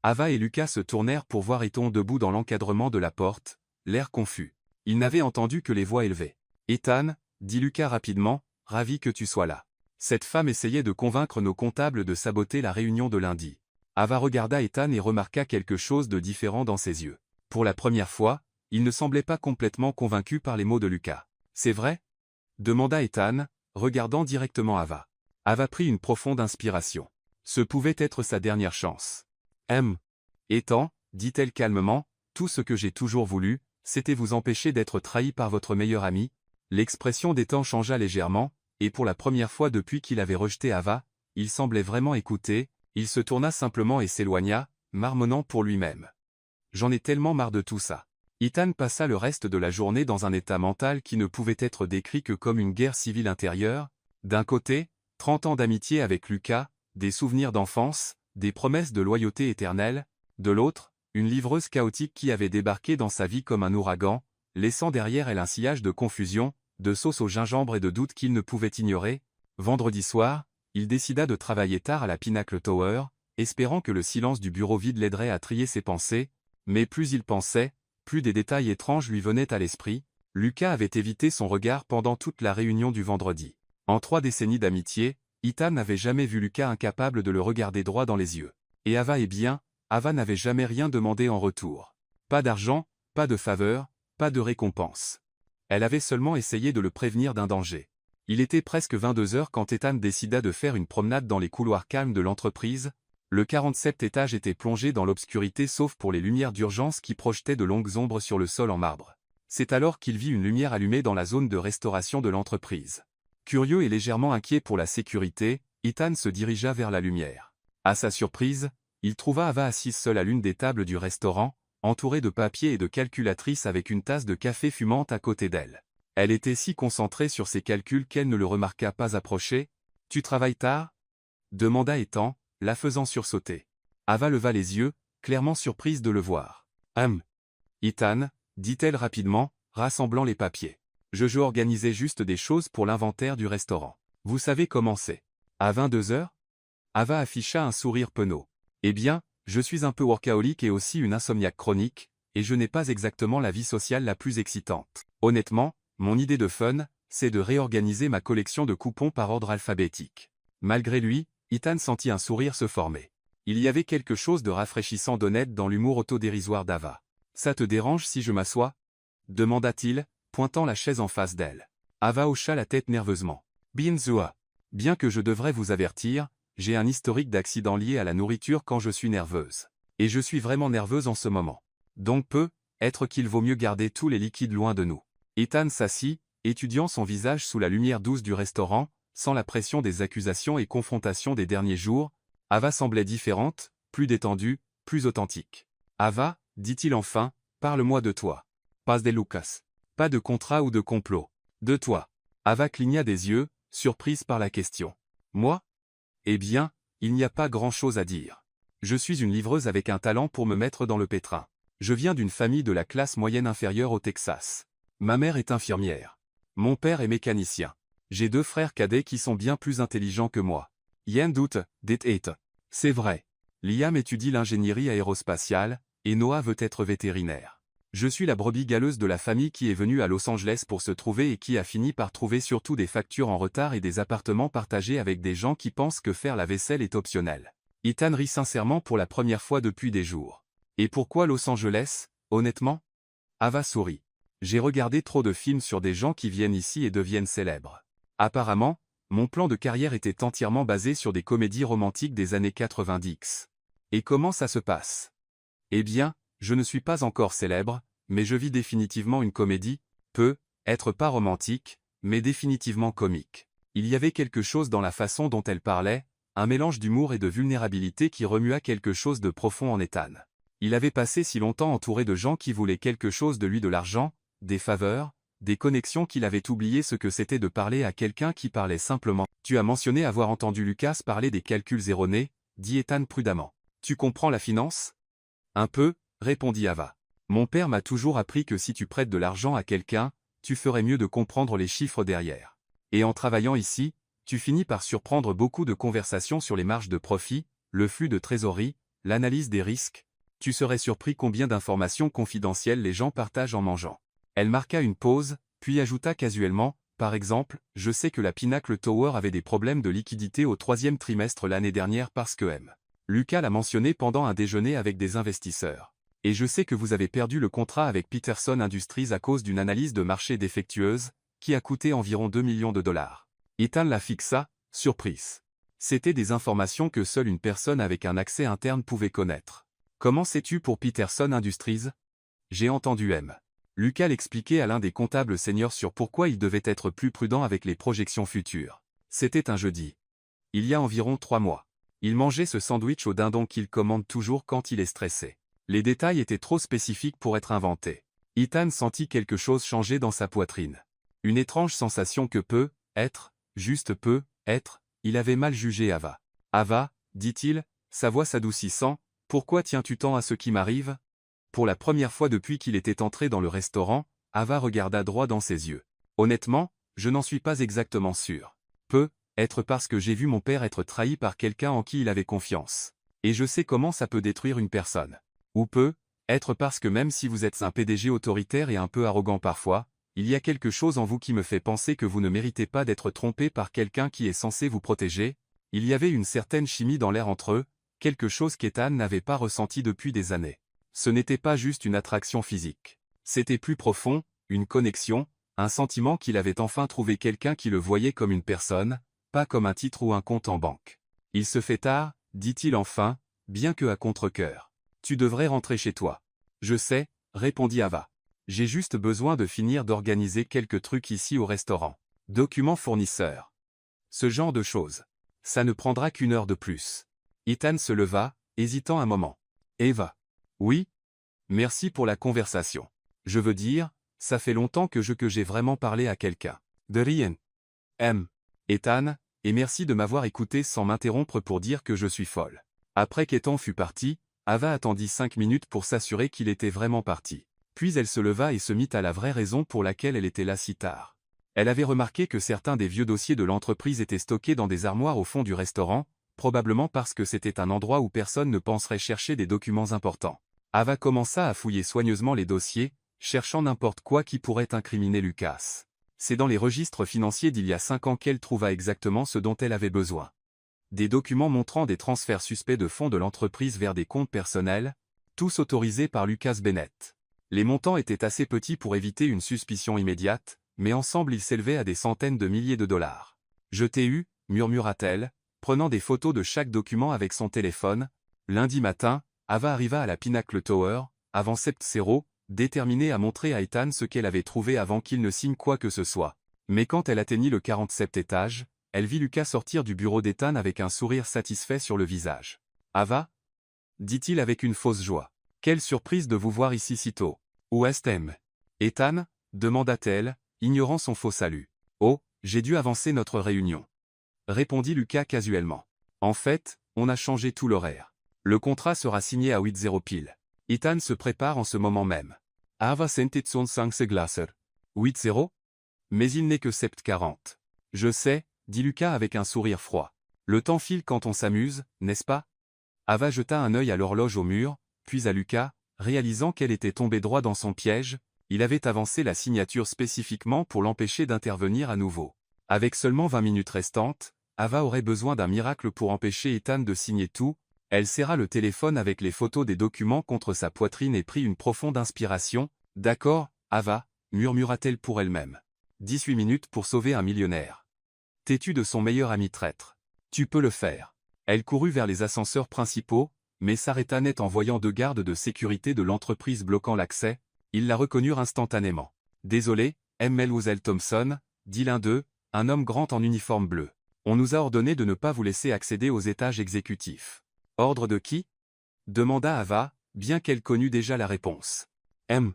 Ava et Lucas se tournèrent pour voir Ethan debout dans l'encadrement de la porte, l'air confus. Ils n'avaient entendu que les voix élevées. Ethan, dit Lucas rapidement, ravi que tu sois là. Cette femme essayait de convaincre nos comptables de saboter la réunion de lundi. Ava regarda Ethan et remarqua quelque chose de différent dans ses yeux. Pour la première fois, il ne semblait pas complètement convaincu par les mots de Lucas. C'est vrai? Demanda Ethan, regardant directement Ava. Ava prit une profonde inspiration. Ce pouvait être sa dernière chance. Ethan, dit-elle calmement, tout ce que j'ai toujours voulu, c'était vous empêcher d'être trahi par votre meilleur ami. L'expression d'Ethan changea légèrement, et pour la première fois depuis qu'il avait rejeté Ava, il semblait vraiment écouter. Il se tourna simplement et s'éloigna, marmonnant pour lui-même. J'en ai tellement marre de tout ça. Ethan passa le reste de la journée dans un état mental qui ne pouvait être décrit que comme une guerre civile intérieure. D'un côté, 30 ans d'amitié avec Lucas, des souvenirs d'enfance, des promesses de loyauté éternelle. De l'autre, une livreuse chaotique qui avait débarqué dans sa vie comme un ouragan, laissant derrière elle un sillage de confusion, de sauce au gingembre et de doutes qu'il ne pouvait ignorer. Vendredi soir, il décida de travailler tard à la Pinnacle Tower, espérant que le silence du bureau vide l'aiderait à trier ses pensées. Mais plus il pensait, plus des détails étranges lui venaient à l'esprit. Lucas avait évité son regard pendant toute la réunion du vendredi. En 3 décennies d'amitié, Ethan n'avait jamais vu Lucas incapable de le regarder droit dans les yeux. Et Ava Ava n'avait jamais rien demandé en retour. Pas d'argent, pas de faveur, pas de récompense. Elle avait seulement essayé de le prévenir d'un danger. Il était presque 22 heures quand Ethan décida de faire une promenade dans les couloirs calmes de l'entreprise. Le 47e étage était plongé dans l'obscurité sauf pour les lumières d'urgence qui projetaient de longues ombres sur le sol en marbre. C'est alors qu'il vit une lumière allumée dans la zone de restauration de l'entreprise. Curieux et légèrement inquiet pour la sécurité, Ethan se dirigea vers la lumière. À sa surprise, il trouva Ava assise seule à l'une des tables du restaurant, entourée de papiers et de calculatrices avec une tasse de café fumante à côté d'elle. Elle était si concentrée sur ses calculs qu'elle ne le remarqua pas approcher. « Tu travailles tard ?» demanda Ethan, la faisant sursauter. Ava leva les yeux, clairement surprise de le voir. Ethan, dit-elle rapidement, rassemblant les papiers. Je organisais juste des choses pour l'inventaire du restaurant. Vous savez comment c'est. À 22 heures? Ava afficha un sourire penaud. Eh bien, je suis un peu workaholique et aussi une insomniaque chronique, et je n'ai pas exactement la vie sociale la plus excitante. Honnêtement, mon idée de fun, c'est de réorganiser ma collection de coupons par ordre alphabétique. Malgré lui, Ethan sentit un sourire se former. Il y avait quelque chose de rafraîchissant d'honnête dans l'humour autodérisoire d'Ava. « Ça te dérange si je m'assois » demanda-t-il, pointant la chaise en face d'elle. Ava hocha la tête nerveusement. « Binzua. Bien que je devrais vous avertir, j'ai un historique d'accidents liés à la nourriture quand je suis nerveuse. » Et je suis vraiment nerveuse en ce moment. Donc peut-être qu'il vaut mieux garder tous les liquides loin de nous. Ethan s'assit, étudiant son visage sous la lumière douce du restaurant, sans la pression des accusations et confrontations des derniers jours. Ava semblait différente, plus détendue, plus authentique. Ava, dit-il enfin, parle-moi de toi. Pas de Lucas. Pas de contrat ou de complot. De toi. Ava cligna des yeux, surprise par la question. Moi? Eh bien, il n'y a pas grand-chose à dire. Je suis une livreuse avec un talent pour me mettre dans le pétrin. Je viens d'une famille de la classe moyenne inférieure au Texas. Ma mère est infirmière. Mon père est mécanicien. J'ai 2 frères cadets qui sont bien plus intelligents que moi. Yen doute, det et. C'est vrai. Liam étudie l'ingénierie aérospatiale, et Noah veut être vétérinaire. Je suis la brebis galeuse de la famille qui est venue à Los Angeles pour se trouver et qui a fini par trouver surtout des factures en retard et des appartements partagés avec des gens qui pensent que faire la vaisselle est optionnel. Ethan rit sincèrement pour la première fois depuis des jours. Et pourquoi Los Angeles, honnêtement? Ava sourit. J'ai regardé trop de films sur des gens qui viennent ici et deviennent célèbres. Apparemment, mon plan de carrière était entièrement basé sur des comédies romantiques des années 90. Et comment ça se passe? Eh bien, je ne suis pas encore célèbre, mais je vis définitivement une comédie, peut-être pas romantique, mais définitivement comique. Il y avait quelque chose dans la façon dont elle parlait, un mélange d'humour et de vulnérabilité qui remua quelque chose de profond en Ethan. Il avait passé si longtemps entouré de gens qui voulaient quelque chose de lui, de l'argent, des faveurs, des connexions qu'il avait oublié ce que c'était de parler à quelqu'un qui parlait simplement. Tu as mentionné avoir entendu Lucas parler des calculs erronés, dit Ethan prudemment. Tu comprends la finance? Un peu, répondit Ava. Mon père m'a toujours appris que si tu prêtes de l'argent à quelqu'un, tu ferais mieux de comprendre les chiffres derrière. Et en travaillant ici, tu finis par surprendre beaucoup de conversations sur les marges de profit, le flux de trésorerie, l'analyse des risques. Tu serais surpris combien d'informations confidentielles les gens partagent en mangeant. Elle marqua une pause, puis ajouta casuellement, par exemple, je sais que la Pinnacle Tower avait des problèmes de liquidité au 3e trimestre l'année dernière parce que Lucas l'a mentionné pendant un déjeuner avec des investisseurs. Et je sais que vous avez perdu le contrat avec Peterson Industries à cause d'une analyse de marché défectueuse, qui a coûté environ 2 millions de dollars. Ethan la fixa, surprise. C'était des informations que seule une personne avec un accès interne pouvait connaître. Comment sais-tu pour Peterson Industries? J'ai entendu Lucas l'expliquait à l'un des comptables seniors sur pourquoi il devait être plus prudent avec les projections futures. C'était un jeudi. Il y a environ 3 mois. Il mangeait ce sandwich au dindon qu'il commande toujours quand il est stressé. Les détails étaient trop spécifiques pour être inventés. Ethan sentit quelque chose changer dans sa poitrine. Une étrange sensation que il avait mal jugé Ava. Ava, dit-il, sa voix s'adoucissant, pourquoi tiens-tu tant à ce qui m'arrive? Pour la première fois depuis qu'il était entré dans le restaurant, Ava regarda droit dans ses yeux. Honnêtement, je n'en suis pas exactement sûr. Peut-être parce que j'ai vu mon père être trahi par quelqu'un en qui il avait confiance. Et je sais comment ça peut détruire une personne. Ou peut-être parce que même si vous êtes un PDG autoritaire et un peu arrogant parfois, il y a quelque chose en vous qui me fait penser que vous ne méritez pas d'être trompé par quelqu'un qui est censé vous protéger. Il y avait une certaine chimie dans l'air entre eux, quelque chose qu'Ethan n'avait pas ressenti depuis des années. Ce n'était pas juste une attraction physique. C'était plus profond, une connexion, un sentiment qu'il avait enfin trouvé quelqu'un qui le voyait comme une personne, pas comme un titre ou un compte en banque. Il se fait tard, dit-il enfin, bien que à contre-cœur. Tu devrais rentrer chez toi. Je sais, répondit Ava. J'ai juste besoin de finir d'organiser quelques trucs ici au restaurant. Documents fournisseurs. Ce genre de choses. Ça ne prendra qu'1 heure de plus. Ethan se leva, hésitant un moment. Eva. Oui? Merci pour la conversation. Je veux dire, ça fait longtemps que j'ai vraiment parlé à quelqu'un. De rien. Ethan, et merci de m'avoir écouté sans m'interrompre pour dire que je suis folle. Après qu'Ethan fut parti, Ava attendit 5 minutes pour s'assurer qu'il était vraiment parti. Puis elle se leva et se mit à la vraie raison pour laquelle elle était là si tard. Elle avait remarqué que certains des vieux dossiers de l'entreprise étaient stockés dans des armoires au fond du restaurant, probablement parce que c'était un endroit où personne ne penserait chercher des documents importants. Ava commença à fouiller soigneusement les dossiers, cherchant n'importe quoi qui pourrait incriminer Lucas. C'est dans les registres financiers d'il y a 5 ans qu'elle trouva exactement ce dont elle avait besoin. Des documents montrant des transferts suspects de fonds de l'entreprise vers des comptes personnels, tous autorisés par Lucas Bennett. Les montants étaient assez petits pour éviter une suspicion immédiate, mais ensemble ils s'élevaient à des centaines de milliers de dollars. Je t'ai eu, murmura-t-elle, prenant des photos de chaque document avec son téléphone. Lundi matin, Ava arriva à la Pinnacle Tower, avant Sept-Zéro, déterminée à montrer à Ethan ce qu'elle avait trouvé avant qu'il ne signe quoi que ce soit. Mais quand elle atteignit le 47e étage, elle vit Lucas sortir du bureau d'Ethan avec un sourire satisfait sur le visage. « Ava » dit-il avec une fausse joie. « Quelle surprise de vous voir ici si tôt. Où est-ce Ethan demanda-t-elle, ignorant son faux salut. « Oh, j'ai dû avancer notre réunion. » Répondit Lucas casuellement. « En fait, on a changé tout l'horaire. Le contrat sera signé à 8:00 pile. » Ethan se prépare en ce moment même. « Ava sentit son 5 glaser. 8:00 ? Mais il n'est que 7:40. » « Je sais, » dit Lucas avec un sourire froid. « Le temps file quand on s'amuse, n'est-ce pas ?» Ava jeta un œil à l'horloge au mur, puis à Lucas, réalisant qu'elle était tombée droit dans son piège. Il avait avancé la signature spécifiquement pour l'empêcher d'intervenir à nouveau. Avec seulement 20 minutes restantes, Ava aurait besoin d'un miracle pour empêcher Ethan de signer tout. Elle serra le téléphone avec les photos des documents contre sa poitrine et prit une profonde inspiration. « D'accord, Ava, » murmura-t-elle pour elle-même. 18 minutes pour sauver un millionnaire. Têtu de son meilleur ami traître. Tu peux le faire. Elle courut vers les ascenseurs principaux, mais s'arrêta net en voyant 2 gardes de sécurité de l'entreprise bloquant l'accès. Ils la reconnurent instantanément. « Désolé, Mlle Thompson » dit l'un d'eux, un homme grand en uniforme bleu. « On nous a ordonné de ne pas vous laisser accéder aux étages exécutifs. » « Ordre de qui » demanda Ava, bien qu'elle connût déjà la réponse. « M.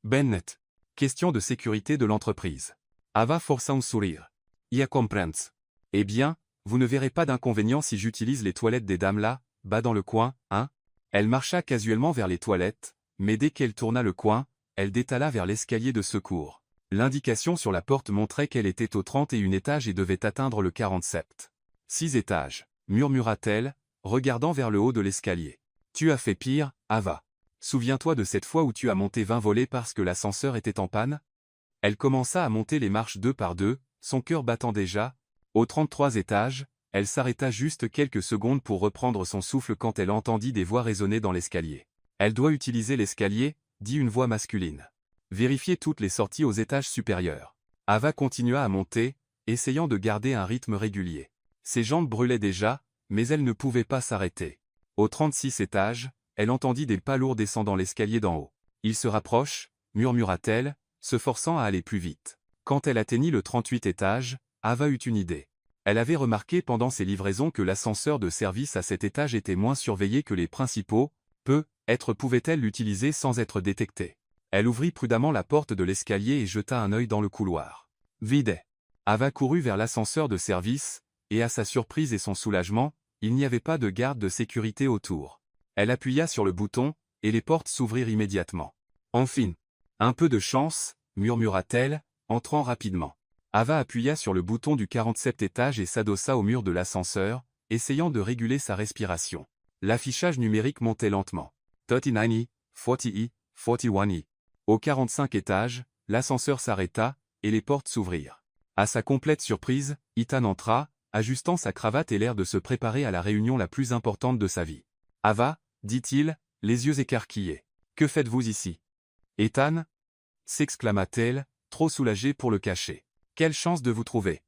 Bennett. Question de sécurité de l'entreprise. » Ava força un sourire. « Ya comprends. Eh bien, vous ne verrez pas d'inconvénient si j'utilise les toilettes des dames là, bas dans le coin, hein ?» Elle marcha casuellement vers les toilettes, mais dès qu'elle tourna le coin, elle détala vers l'escalier de secours. L'indication sur la porte montrait qu'elle était au 31e étage et devait atteindre le 47. « 6 étages, murmura-t-elle, regardant vers le haut de l'escalier. « Tu as fait pire, Ava. Souviens-toi de cette fois où tu as monté 20 volets parce que l'ascenseur était en panne ?» Elle commença à monter les marches 2 par 2, son cœur battant déjà. Au 33 étage, elle s'arrêta juste quelques secondes pour reprendre son souffle quand elle entendit des voix résonner dans l'escalier. « Elle doit utiliser l'escalier » dit une voix masculine. « Vérifiez toutes les sorties aux étages supérieurs. » Ava continua à monter, essayant de garder un rythme régulier. Ses jambes brûlaient déjà, mais elle ne pouvait pas s'arrêter. Au 36 étage, elle entendit des pas lourds descendant l'escalier d'en haut. « Il se rapproche » murmura-t-elle, se forçant à aller plus vite. Quand elle atteignit le 38 étage, Ava eut une idée. Elle avait remarqué pendant ses livraisons que l'ascenseur de service à cet étage était moins surveillé que les principaux. Peut-être pouvait-elle l'utiliser sans être détectée. Elle ouvrit prudemment la porte de l'escalier et jeta un œil dans le couloir. Vide. Ava courut vers l'ascenseur de service, et à sa surprise et son soulagement, il n'y avait pas de garde de sécurité autour. Elle appuya sur le bouton, et les portes s'ouvrirent immédiatement. « Enfin, un peu de chance » murmura-t-elle, entrant rapidement. Ava appuya sur le bouton du 47e étage et s'adossa au mur de l'ascenseur, essayant de réguler sa respiration. L'affichage numérique montait lentement. 39e, 40e, 41e. Au 45e étage, l'ascenseur s'arrêta, et les portes s'ouvrirent. À sa complète surprise, Ethan entra, ajustant sa cravate et l'air de se préparer à la réunion la plus importante de sa vie. « Ava » dit-il, les yeux écarquillés. « Que faites-vous ici ?»« Ethan » s'exclama-t-elle, trop soulagée pour le cacher. « Quelle chance de vous trouver.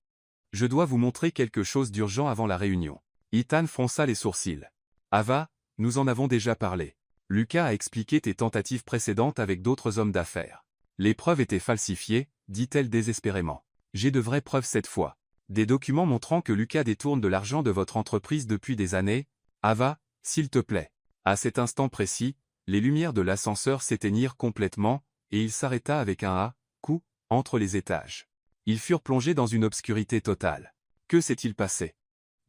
Je dois vous montrer quelque chose d'urgent avant la réunion. » Ethan fronça les sourcils. « Ava, nous en avons déjà parlé. Lucas a expliqué tes tentatives précédentes avec d'autres hommes d'affaires. Les preuves étaient falsifiées, dit-elle désespérément. J'ai de vraies preuves cette fois. Des documents montrant que Lucas détourne de l'argent de votre entreprise depuis des années. Ava, s'il te plaît. » À cet instant précis, les lumières de l'ascenseur s'éteignirent complètement, et il s'arrêta avec un coup entre les étages. Ils furent plongés dans une obscurité totale. Que s'est-il passé?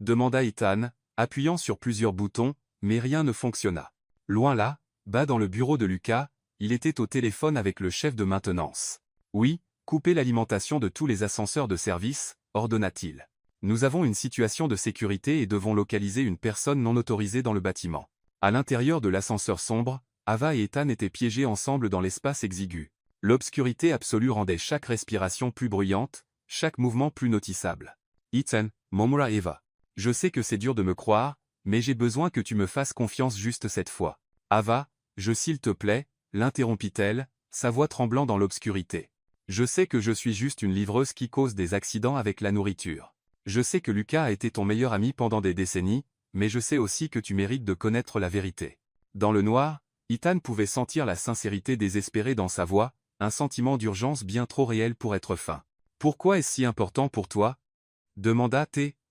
Demanda Ethan, appuyant sur plusieurs boutons, mais rien ne fonctionna. Loin là, bas dans le bureau de Lucas, il était au téléphone avec le chef de maintenance. Oui, coupez l'alimentation de tous les ascenseurs de service, ordonna-t-il. Nous avons une situation de sécurité et devons localiser une personne non autorisée dans le bâtiment. À l'intérieur de l'ascenseur sombre, Ava et Ethan étaient piégés ensemble dans l'espace exigu. L'obscurité absolue rendait chaque respiration plus bruyante, chaque mouvement plus notissable. Ethan, murmura Eva. Je sais que c'est dur de me croire, mais j'ai besoin que tu me fasses confiance juste cette fois. Ava, s'il te plaît, l'interrompit-elle, sa voix tremblant dans l'obscurité. Je sais que je suis juste une livreuse qui cause des accidents avec la nourriture. Je sais que Lucas a été ton meilleur ami pendant des décennies, mais je sais aussi que tu mérites de connaître la vérité. Dans le noir, Ethan pouvait sentir la sincérité désespérée dans sa voix, un sentiment d'urgence bien trop réel pour être feint. « Pourquoi est-ce si important pour toi ?» demanda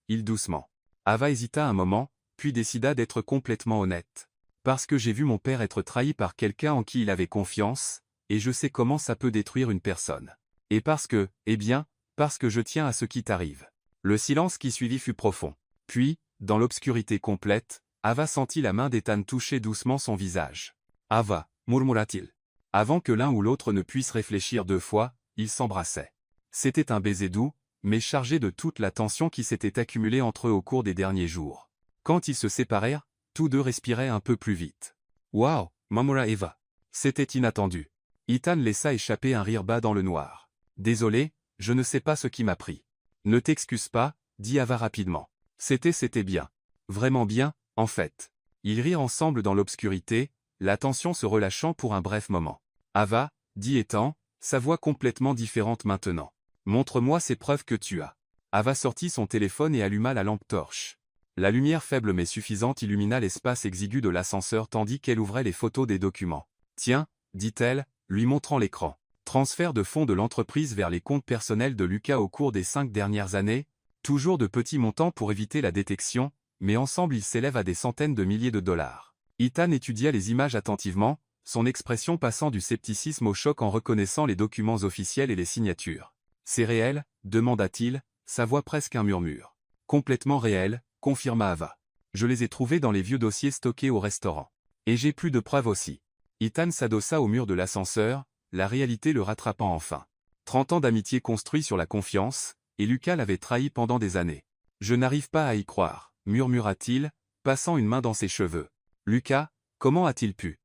il doucement. Ava hésita un moment, puis décida d'être complètement honnête. « Parce que j'ai vu mon père être trahi par quelqu'un en qui il avait confiance, et je sais comment ça peut détruire une personne. Et parce que, parce que je tiens à ce qui t'arrive. » Le silence qui suivit fut profond. Puis, dans l'obscurité complète, Ava sentit la main d'Ethan toucher doucement son visage. « Ava, murmura-t-il. » Avant que l'un ou l'autre ne puisse réfléchir 2 fois, ils s'embrassaient. C'était un baiser doux, mais chargé de toute la tension qui s'était accumulée entre eux au cours des derniers jours. Quand ils se séparèrent, tous deux respiraient un peu plus vite. « Waouh, murmura Eva. » C'était inattendu. Ethan laissa échapper un rire bas dans le noir. « Désolé, je ne sais pas ce qui m'a pris. »« Ne t'excuse pas, » dit Ava rapidement. « C'était bien. Vraiment bien, en fait. » Ils rirent ensemble dans l'obscurité, la tension se relâchant pour un bref moment. « Ava, » dit Ethan, sa voix complètement différente maintenant. « Montre-moi ces preuves que tu as. » Ava sortit son téléphone et alluma la lampe torche. La lumière faible mais suffisante illumina l'espace exigu de l'ascenseur tandis qu'elle ouvrait les photos des documents. « Tiens, » dit-elle, lui montrant l'écran. Transfert de fonds de l'entreprise vers les comptes personnels de Lucas au cours des 5 dernières années, toujours de petits montants pour éviter la détection, mais ensemble ils s'élèvent à des centaines de milliers de dollars. Ethan étudia les images attentivement, son expression passant du scepticisme au choc en reconnaissant les documents officiels et les signatures. « C'est réel ?» demanda-t-il, sa voix presque un murmure. « Complètement réel », confirma Ava. « Je les ai trouvés dans les vieux dossiers stockés au restaurant. Et j'ai plus de preuves aussi. » Ethan s'adossa au mur de l'ascenseur, la réalité le rattrapant enfin. 30 ans d'amitié construits sur la confiance, et Lucas l'avait trahi pendant des années. « Je n'arrive pas à y croire », murmura-t-il, passant une main dans ses cheveux. « Lucas, comment a-t-il pu ?»«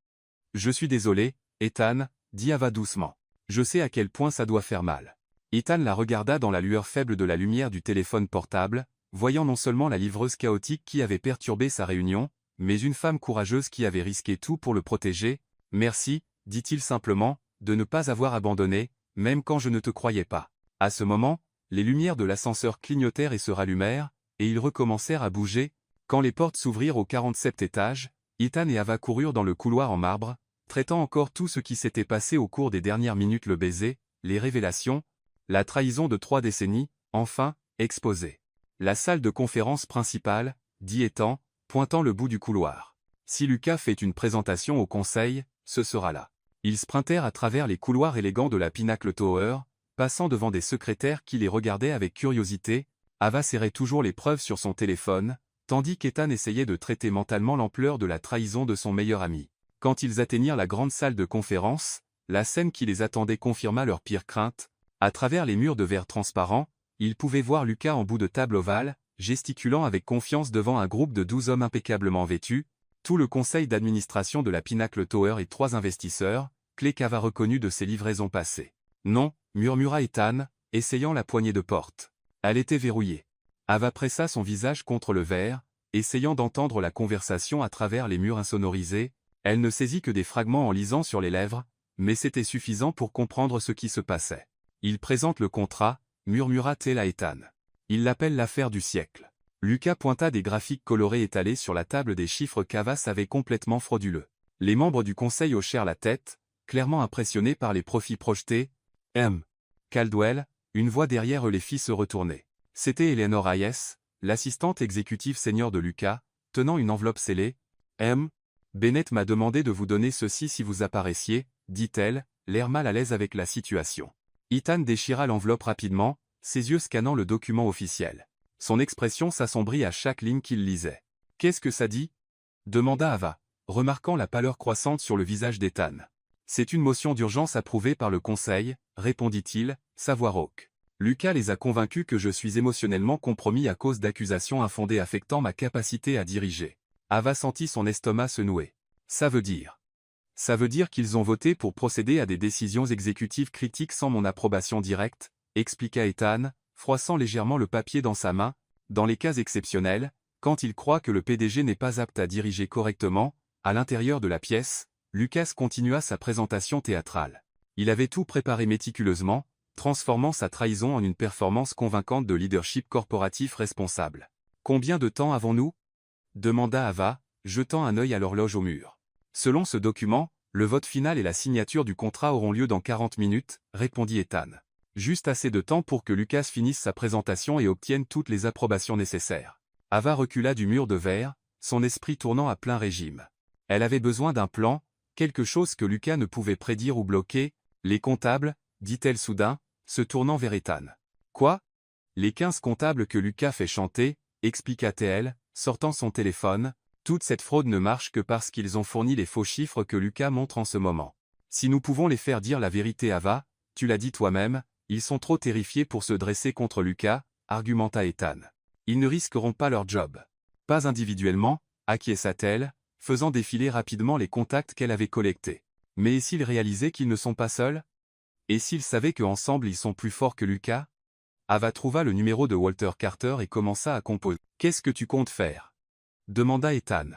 Je suis désolé, Ethan, » dit Ava doucement. « Je sais à quel point ça doit faire mal. » Ethan la regarda dans la lueur faible de la lumière du téléphone portable, voyant non seulement la livreuse chaotique qui avait perturbé sa réunion, mais une femme courageuse qui avait risqué tout pour le protéger. « Merci, » dit-il simplement, « de ne pas avoir abandonné, même quand je ne te croyais pas. » À ce moment, les lumières de l'ascenseur clignotèrent et se rallumèrent, et ils recommencèrent à bouger. Quand les portes s'ouvrirent au 47e étage, Ethan et Ava coururent dans le couloir en marbre, traitant encore tout ce qui s'était passé au cours des dernières minutes, le baiser, les révélations, la trahison de 3 décennies, enfin, exposée. La salle de conférence principale, dit Ethan, pointant le bout du couloir. Si Lucas fait une présentation au conseil, ce sera là. Ils sprintèrent à travers les couloirs élégants de la Pinnacle Tower, passant devant des secrétaires qui les regardaient avec curiosité. Ava serrait toujours les preuves sur son téléphone, tandis qu'Ethan essayait de traiter mentalement l'ampleur de la trahison de son meilleur ami. Quand ils atteignirent la grande salle de conférence, la scène qui les attendait confirma leurs pires craintes. À travers les murs de verre transparent, ils pouvaient voir Lucas en bout de table ovale, gesticulant avec confiance devant un groupe de 12 hommes impeccablement vêtus, tout le conseil d'administration de la Pinnacle Tower et 3 investisseurs, clés qu'Ava reconnut de ses livraisons passées. « Non » murmura Ethan, essayant la poignée de porte. Elle était verrouillée. Ava pressa son visage contre le verre, essayant d'entendre la conversation à travers les murs insonorisés. Elle ne saisit que des fragments en lisant sur les lèvres, mais c'était suffisant pour comprendre ce qui se passait. « Il présente le contrat » murmura-t-elle à Ethan. « Il l'appelle l'affaire du siècle. » Lucas pointa des graphiques colorés étalés sur la table, des chiffres qu'Ava savait complètement frauduleux. Les membres du conseil hochèrent la tête, clairement impressionnés par les profits projetés. « Caldwell » une voix derrière eux les fit se retourner. C'était Eleanor Hayes, l'assistante exécutive senior de Lucas, tenant une enveloppe scellée. « Bennett m'a demandé de vous donner ceci si vous apparaissiez, » dit-elle, l'air mal à l'aise avec la situation. Ethan déchira l'enveloppe rapidement, ses yeux scannant le document officiel. Son expression s'assombrit à chaque ligne qu'il lisait. « Qu'est-ce que ça dit ?» demanda Ava, remarquant la pâleur croissante sur le visage d'Ethan. « C'est une motion d'urgence approuvée par le conseil, » répondit-il, sa voix rauque. « Lucas les a convaincus que je suis émotionnellement compromis à cause d'accusations infondées affectant ma capacité à diriger. » Ava sentit son estomac se nouer. « Ça veut dire qu'ils ont voté pour procéder à des décisions exécutives critiques sans mon approbation directe, » expliqua Ethan, froissant légèrement le papier dans sa main. « Dans les cas exceptionnels, quand ils croient que le PDG n'est pas apte à diriger correctement, à l'intérieur de la pièce, » Lucas continua sa présentation théâtrale. Il avait tout préparé méticuleusement, transformant sa trahison en une performance convaincante de leadership corporatif responsable. « Combien de temps avons-nous » demanda Ava, jetant un œil à l'horloge au mur. Selon ce document, le vote final et la signature du contrat auront lieu dans 40 minutes, répondit Ethan. Juste assez de temps pour que Lucas finisse sa présentation et obtienne toutes les approbations nécessaires. Ava recula du mur de verre, son esprit tournant à plein régime. Elle avait besoin d'un plan, quelque chose que Lucas ne pouvait prédire ou bloquer. Les comptables, dit-elle soudain, se tournant vers Ethan. Quoi? Les 15 comptables que Lucas fait chanter, expliqua-t-elle, sortant son téléphone. Toute cette fraude ne marche que parce qu'ils ont fourni les faux chiffres que Lucas montre en ce moment. Si nous pouvons les faire dire la vérité Ava, tu l'as dit toi-même, ils sont trop terrifiés pour se dresser contre Lucas, argumenta Ethan. Ils ne risqueront pas leur job. Pas individuellement, acquiesça-t-elle, faisant défiler rapidement les contacts qu'elle avait collectés. Mais et s'ils réalisaient qu'ils ne sont pas seuls? Et s'ils savaient qu'ensemble ils sont plus forts que Lucas? Ava trouva le numéro de Walter Carter et commença à composer. Qu'est-ce que tu comptes faire? Demanda Ethan.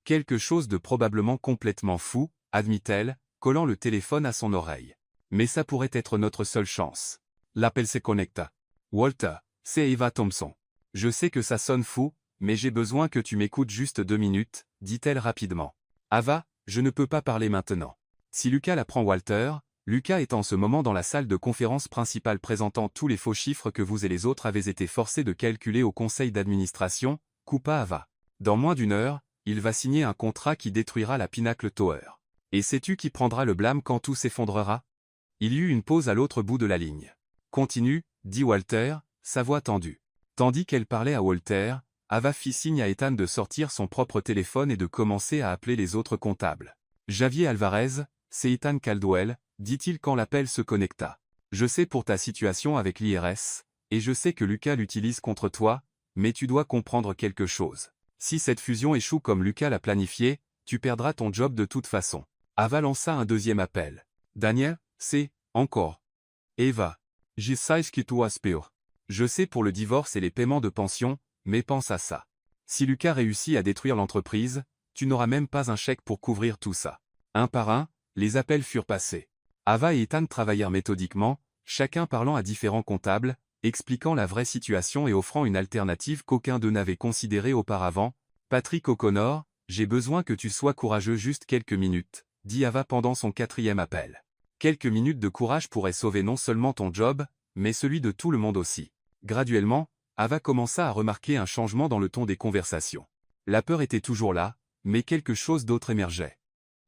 Quelque chose de probablement complètement fou, admit-elle, collant le téléphone à son oreille. Mais ça pourrait être notre seule chance. L'appel se connecta. Walter, c'est Eva Thompson. Je sais que ça sonne fou, mais j'ai besoin que tu m'écoutes juste 2 minutes, dit-elle rapidement. Ava, je ne peux pas parler maintenant. Si Lucas l'apprend Walter, Lucas est en ce moment dans la salle de conférence principale présentant tous les faux chiffres que vous et les autres avez été forcés de calculer au conseil d'administration, coupa Ava. Dans moins d'1 heure, il va signer un contrat qui détruira la Pinnacle Tower. Et sais-tu qui prendra le blâme quand tout s'effondrera? Il y eut une pause à l'autre bout de la ligne. Continue, dit Walter, sa voix tendue. Tandis qu'elle parlait à Walter, Ava fit signe à Ethan de sortir son propre téléphone et de commencer à appeler les autres comptables. Javier Alvarez, c'est Ethan Caldwell, dit-il quand l'appel se connecta. Je sais pour ta situation avec l'IRS, et je sais que Lucas l'utilise contre toi, mais tu dois comprendre quelque chose. Si cette fusion échoue comme Lucas l'a planifié, tu perdras ton job de toute façon. Ava lança un deuxième appel. Daniel, c'est, encore. Eva. Je sais ce que tu aspires. Je sais pour le divorce et les paiements de pension, mais pense à ça. Si Lucas réussit à détruire l'entreprise, tu n'auras même pas un chèque pour couvrir tout ça. Un par un, les appels furent passés. Ava et Ethan travaillèrent méthodiquement, chacun parlant à différents comptables, expliquant la vraie situation et offrant une alternative qu'aucun d'eux n'avait considérée auparavant. Patrick O'Connor, j'ai besoin que tu sois courageux juste quelques minutes, dit Ava pendant son 4e appel. Quelques minutes de courage pourraient sauver non seulement ton job, mais celui de tout le monde aussi. Graduellement, Ava commença à remarquer un changement dans le ton des conversations. La peur était toujours là, mais quelque chose d'autre émergeait.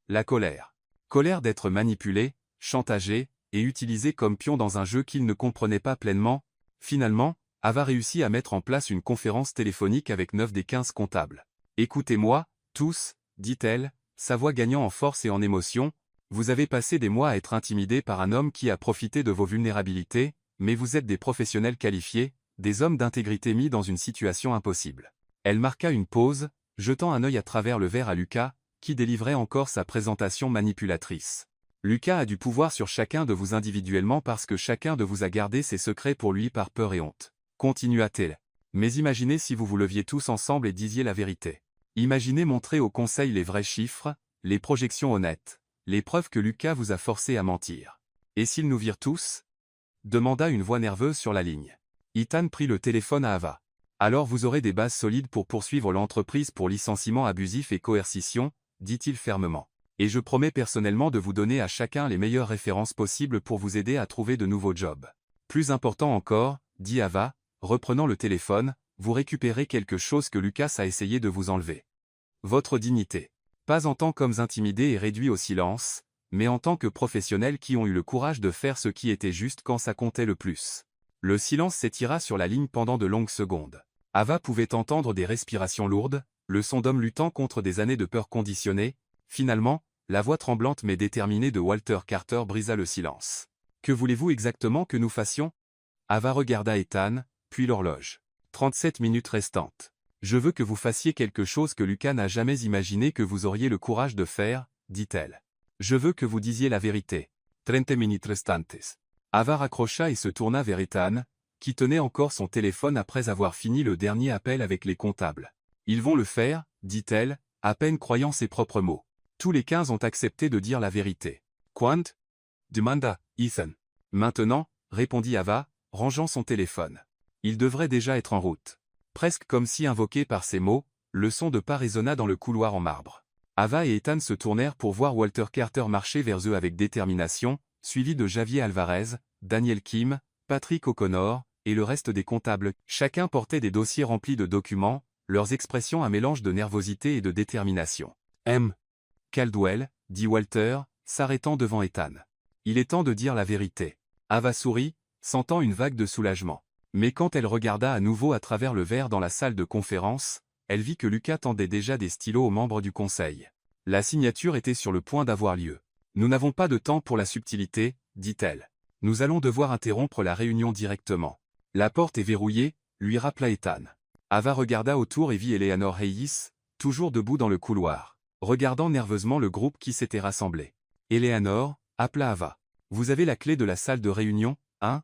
La colère. Colère d'être manipulé, chantagé, et utilisé comme pion dans un jeu qu'il ne comprenait pas pleinement. Finalement, Ava réussit à mettre en place une conférence téléphonique avec 9 des 15 comptables. Écoutez-moi, tous, dit-elle, sa voix gagnant en force et en émotion, vous avez passé des mois à être intimidés par un homme qui a profité de vos vulnérabilités, mais vous êtes des professionnels qualifiés, des hommes d'intégrité mis dans une situation impossible. Elle marqua une pause, jetant un œil à travers le verre à Lucas, qui délivrait encore sa présentation manipulatrice. Lucas a du pouvoir sur chacun de vous individuellement parce que chacun de vous a gardé ses secrets pour lui par peur et honte. Continua-t-elle. Mais imaginez si vous vous leviez tous ensemble et disiez la vérité. Imaginez montrer au conseil les vrais chiffres, les projections honnêtes, les preuves que Lucas vous a forcé à mentir. Et s'ils nous virent tous? Demanda une voix nerveuse sur la ligne. Ethan prit le téléphone à Ava. Alors vous aurez des bases solides pour poursuivre l'entreprise pour licenciement abusif et coercition, dit-il fermement. Et je promets personnellement de vous donner à chacun les meilleures références possibles pour vous aider à trouver de nouveaux jobs. Plus important encore, dit Ava, reprenant le téléphone, vous récupérez quelque chose que Lucas a essayé de vous enlever. Votre dignité. Pas en tant qu'hommes intimidés et réduits au silence, mais en tant que professionnels qui ont eu le courage de faire ce qui était juste quand ça comptait le plus. Le silence s'étira sur la ligne pendant de longues secondes. Ava pouvait entendre des respirations lourdes, le son d'homme luttant contre des années de peur conditionnée. Finalement, la voix tremblante mais déterminée de Walter Carter brisa le silence. Que voulez-vous exactement que nous fassions? Ava regarda Ethan, puis l'horloge. 37 minutes restantes. Je veux que vous fassiez quelque chose que Lucas n'a jamais imaginé que vous auriez le courage de faire, dit-elle. Je veux que vous disiez la vérité. 30 minutes restantes. Ava raccrocha et se tourna vers Ethan, qui tenait encore son téléphone après avoir fini le dernier appel avec les comptables. Ils vont le faire, dit-elle, à peine croyant ses propres mots. Tous les 15 ont accepté de dire la vérité. Quant? Demanda Ethan. Maintenant, répondit Ava, rangeant son téléphone. Il devrait déjà être en route. Presque comme si invoqué par ces mots, le son de pas résonna dans le couloir en marbre. Ava et Ethan se tournèrent pour voir Walter Carter marcher vers eux avec détermination, suivi de Javier Alvarez, Daniel Kim, Patrick O'Connor, et le reste des comptables. Chacun portait des dossiers remplis de documents, leurs expressions un mélange de nervosité et de détermination. Caldwell, dit Walter, s'arrêtant devant Ethan. Il est temps de dire la vérité. Ava sourit, sentant une vague de soulagement. Mais quand elle regarda à nouveau à travers le verre dans la salle de conférence, elle vit que Lucas tendait déjà des stylos aux membres du conseil. La signature était sur le point d'avoir lieu. Nous n'avons pas de temps pour la subtilité, dit-elle. Nous allons devoir interrompre la réunion directement. La porte est verrouillée, lui rappela Ethan. Ava regarda autour et vit Eleanor Hayes, toujours debout dans le couloir, regardant nerveusement le groupe qui s'était rassemblé. Eleanor, appela Ava. Vous avez la clé de la salle de réunion, hein?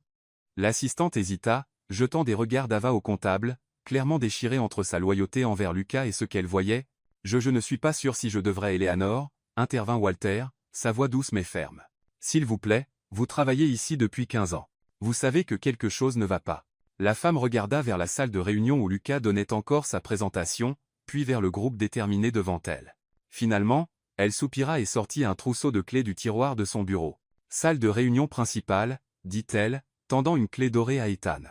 L'assistante hésita, jetant des regards d'Ava au comptable, clairement déchirée entre sa loyauté envers Lucas et ce qu'elle voyait. Je ne suis pas sûr si je devrais, Eleanor, intervint Walter, sa voix douce mais ferme. S'il vous plaît, vous travaillez ici depuis 15 ans. Vous savez que quelque chose ne va pas. La femme regarda vers la salle de réunion où Lucas donnait encore sa présentation, puis vers le groupe déterminé devant elle. Finalement, elle soupira et sortit un trousseau de clés du tiroir de son bureau. Salle de réunion principale, dit-elle, tendant une clé dorée à Ethan.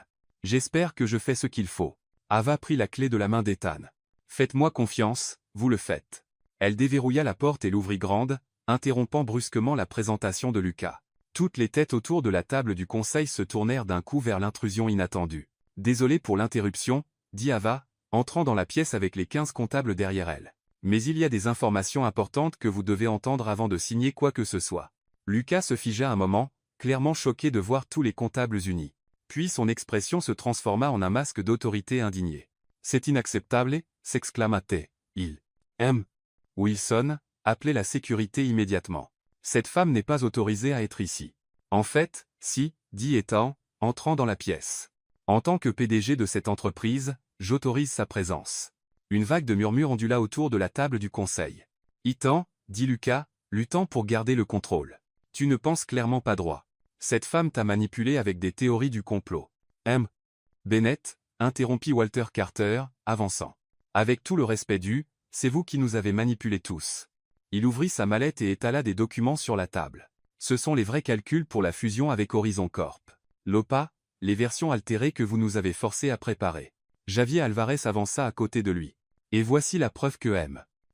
J'espère que je fais ce qu'il faut. Ava prit la clé de la main d'Ethan. Faites-moi confiance, vous le faites. Elle déverrouilla la porte et l'ouvrit grande, interrompant brusquement la présentation de Lucas. Toutes les têtes autour de la table du conseil se tournèrent d'un coup vers l'intrusion inattendue. Désolé pour l'interruption, dit Ava, entrant dans la pièce avec les 15 comptables derrière elle. Mais il y a des informations importantes que vous devez entendre avant de signer quoi que ce soit. Lucas se figea un moment, clairement choqué de voir tous les comptables unis. Puis son expression se transforma en un masque d'autorité indignée. C'est inacceptable, s'exclama-t-il. Wilson, appelez la sécurité immédiatement. Cette femme n'est pas autorisée à être ici. En fait, si, dit Ethan, entrant dans la pièce. En tant que PDG de cette entreprise, j'autorise sa présence. Une vague de murmures ondula autour de la table du conseil. Ethan, dit Lucas, luttant pour garder le contrôle. Tu ne penses clairement pas droit. Cette femme t'a manipulé avec des théories du complot. Bennett, interrompit Walter Carter, avançant. Avec tout le respect dû, c'est vous qui nous avez manipulés tous. Il ouvrit sa mallette et étala des documents sur la table. Ce sont les vrais calculs pour la fusion avec Horizon Corp. L'OPA, les versions altérées que vous nous avez forcés à préparer. Javier Alvarez avança à côté de lui. Et voici la preuve que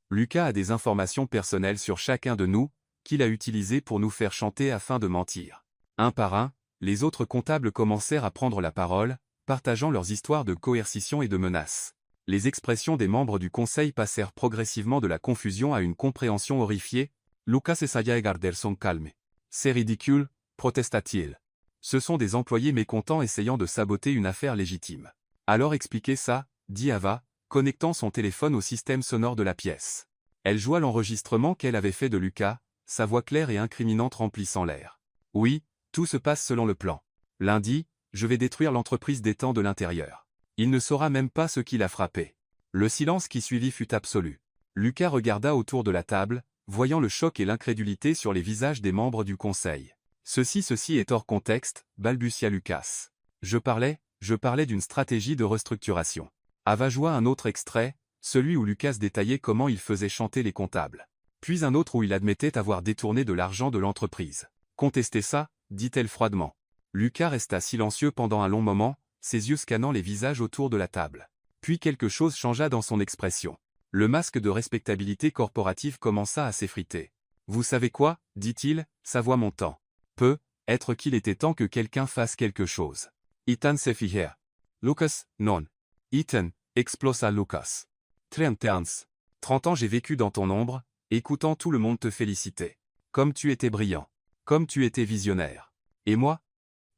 Lucas a des informations personnelles sur chacun de nous, qu'il a utilisées pour nous faire chanter afin de mentir. Un par un, les autres comptables commencèrent à prendre la parole, partageant leurs histoires de coercition et de menaces. Les expressions des membres du conseil passèrent progressivement de la confusion à une compréhension horrifiée. Lucas essaya de garder son calme. C'est ridicule, protesta-t-il. Ce sont des employés mécontents essayant de saboter une affaire légitime. Alors expliquez ça, dit Ava, connectant son téléphone au système sonore de la pièce. Elle joua l'enregistrement qu'elle avait fait de Lucas, sa voix claire et incriminante remplissant l'air. Oui, tout se passe selon le plan. Lundi, je vais détruire l'entreprise d'Ethan de l'intérieur. Il ne saura même pas ce qui l'a frappé. Le silence qui suivit fut absolu. Lucas regarda autour de la table, voyant le choc et l'incrédulité sur les visages des membres du conseil. Ceci est hors contexte, balbutia Lucas. Je parlais d'une stratégie de restructuration. Ava joua un autre extrait, celui où Lucas détaillait comment il faisait chanter les comptables. Puis un autre où il admettait avoir détourné de l'argent de l'entreprise. Contestez ça, dit-elle froidement. Lucas resta silencieux pendant un long moment, ses yeux scannant les visages autour de la table. Puis quelque chose changea dans son expression. Le masque de respectabilité corporative commença à s'effriter. Vous savez quoi, dit-il, sa voix montant. Peut-être qu'il était temps que quelqu'un fasse quelque chose. Ethan se figea. Lucas, non. Ethan, explosa Lucas. 30 ans j'ai vécu dans ton ombre, écoutant tout le monde te féliciter. Comme tu étais brillant. Comme tu étais visionnaire. Et moi?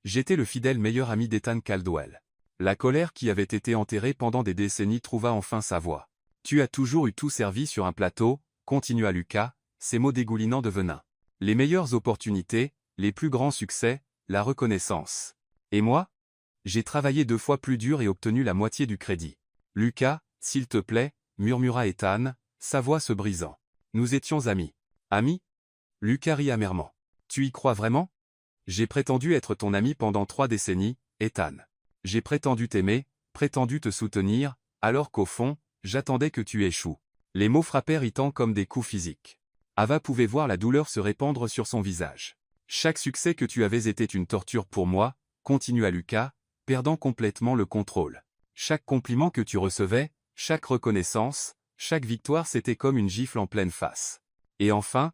J'étais le fidèle meilleur ami d'Ethan Caldwell. La colère qui avait été enterrée pendant des décennies trouva enfin sa voix. Tu as toujours eu tout servi sur un plateau, continua Lucas, ses mots dégoulinant de venin. Les meilleures opportunités, les plus grands succès, la reconnaissance. Et moi? J'ai travaillé 2 fois plus dur et obtenu la moitié du crédit. Lucas, s'il te plaît, murmura Ethan, sa voix se brisant. Nous étions amis. Amis? Lucas rit amèrement. Tu y crois vraiment? J'ai prétendu être ton ami pendant 3 décennies, Ethan. J'ai prétendu t'aimer, prétendu te soutenir, alors qu'au fond, j'attendais que tu échoues. Les mots frappèrent Ethan comme des coups physiques. Ava pouvait voir la douleur se répandre sur son visage. Chaque succès que tu avais était une torture pour moi, continua Lucas, perdant complètement le contrôle. Chaque compliment que tu recevais, chaque reconnaissance, chaque victoire c'était comme une gifle en pleine face. Et enfin,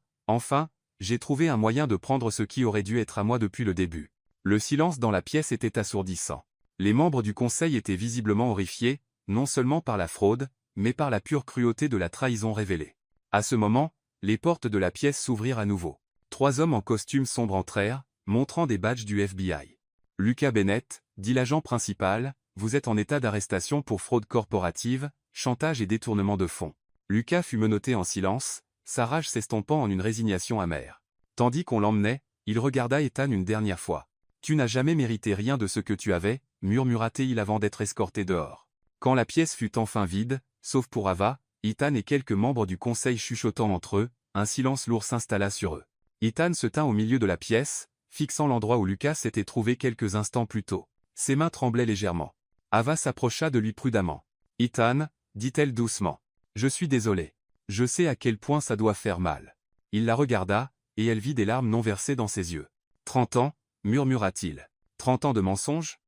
j'ai trouvé un moyen de prendre ce qui aurait dû être à moi depuis le début. Le silence dans la pièce était assourdissant. Les membres du conseil étaient visiblement horrifiés, non seulement par la fraude, mais par la pure cruauté de la trahison révélée. À ce moment, les portes de la pièce s'ouvrirent à nouveau. 3 hommes en costume sombre entrèrent, montrant des badges du FBI. « Lucas Bennett, dit l'agent principal, vous êtes en état d'arrestation pour fraude corporative, chantage et détournement de fonds. » Lucas fut menotté en silence, sa rage s'estompant en une résignation amère. Tandis qu'on l'emmenait, il regarda Ethan une dernière fois. « Tu n'as jamais mérité rien de ce que tu avais, murmura-t-il avant d'être escorté dehors. Quand la pièce fut enfin vide, sauf pour Ava, Ethan et quelques membres du conseil chuchotant entre eux, un silence lourd s'installa sur eux. Ethan se tint au milieu de la pièce, fixant l'endroit où Lucas s'était trouvé quelques instants plus tôt. Ses mains tremblaient légèrement. Ava s'approcha de lui prudemment. « Ethan, dit-elle doucement. Je suis désolé. Je sais à quel point ça doit faire mal. » Il la regarda, et elle vit des larmes non versées dans ses yeux. « 30 ans, murmura-t-il. 30 ans de mensonges?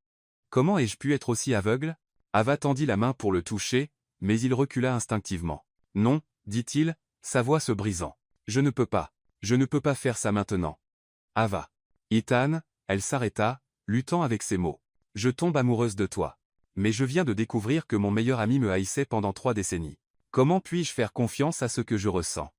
Comment ai-je pu être aussi aveugle ?» Ava tendit la main pour le toucher, mais il recula instinctivement. « Non, dit-il, sa voix se brisant. Je ne peux pas. Je ne peux pas faire ça maintenant. Ava. » Ethan, elle s'arrêta, luttant avec ces mots. « Je tombe amoureuse de toi. Mais je viens de découvrir que mon meilleur ami me haïssait pendant 3 décennies. Comment puis-je faire confiance à ce que je ressens?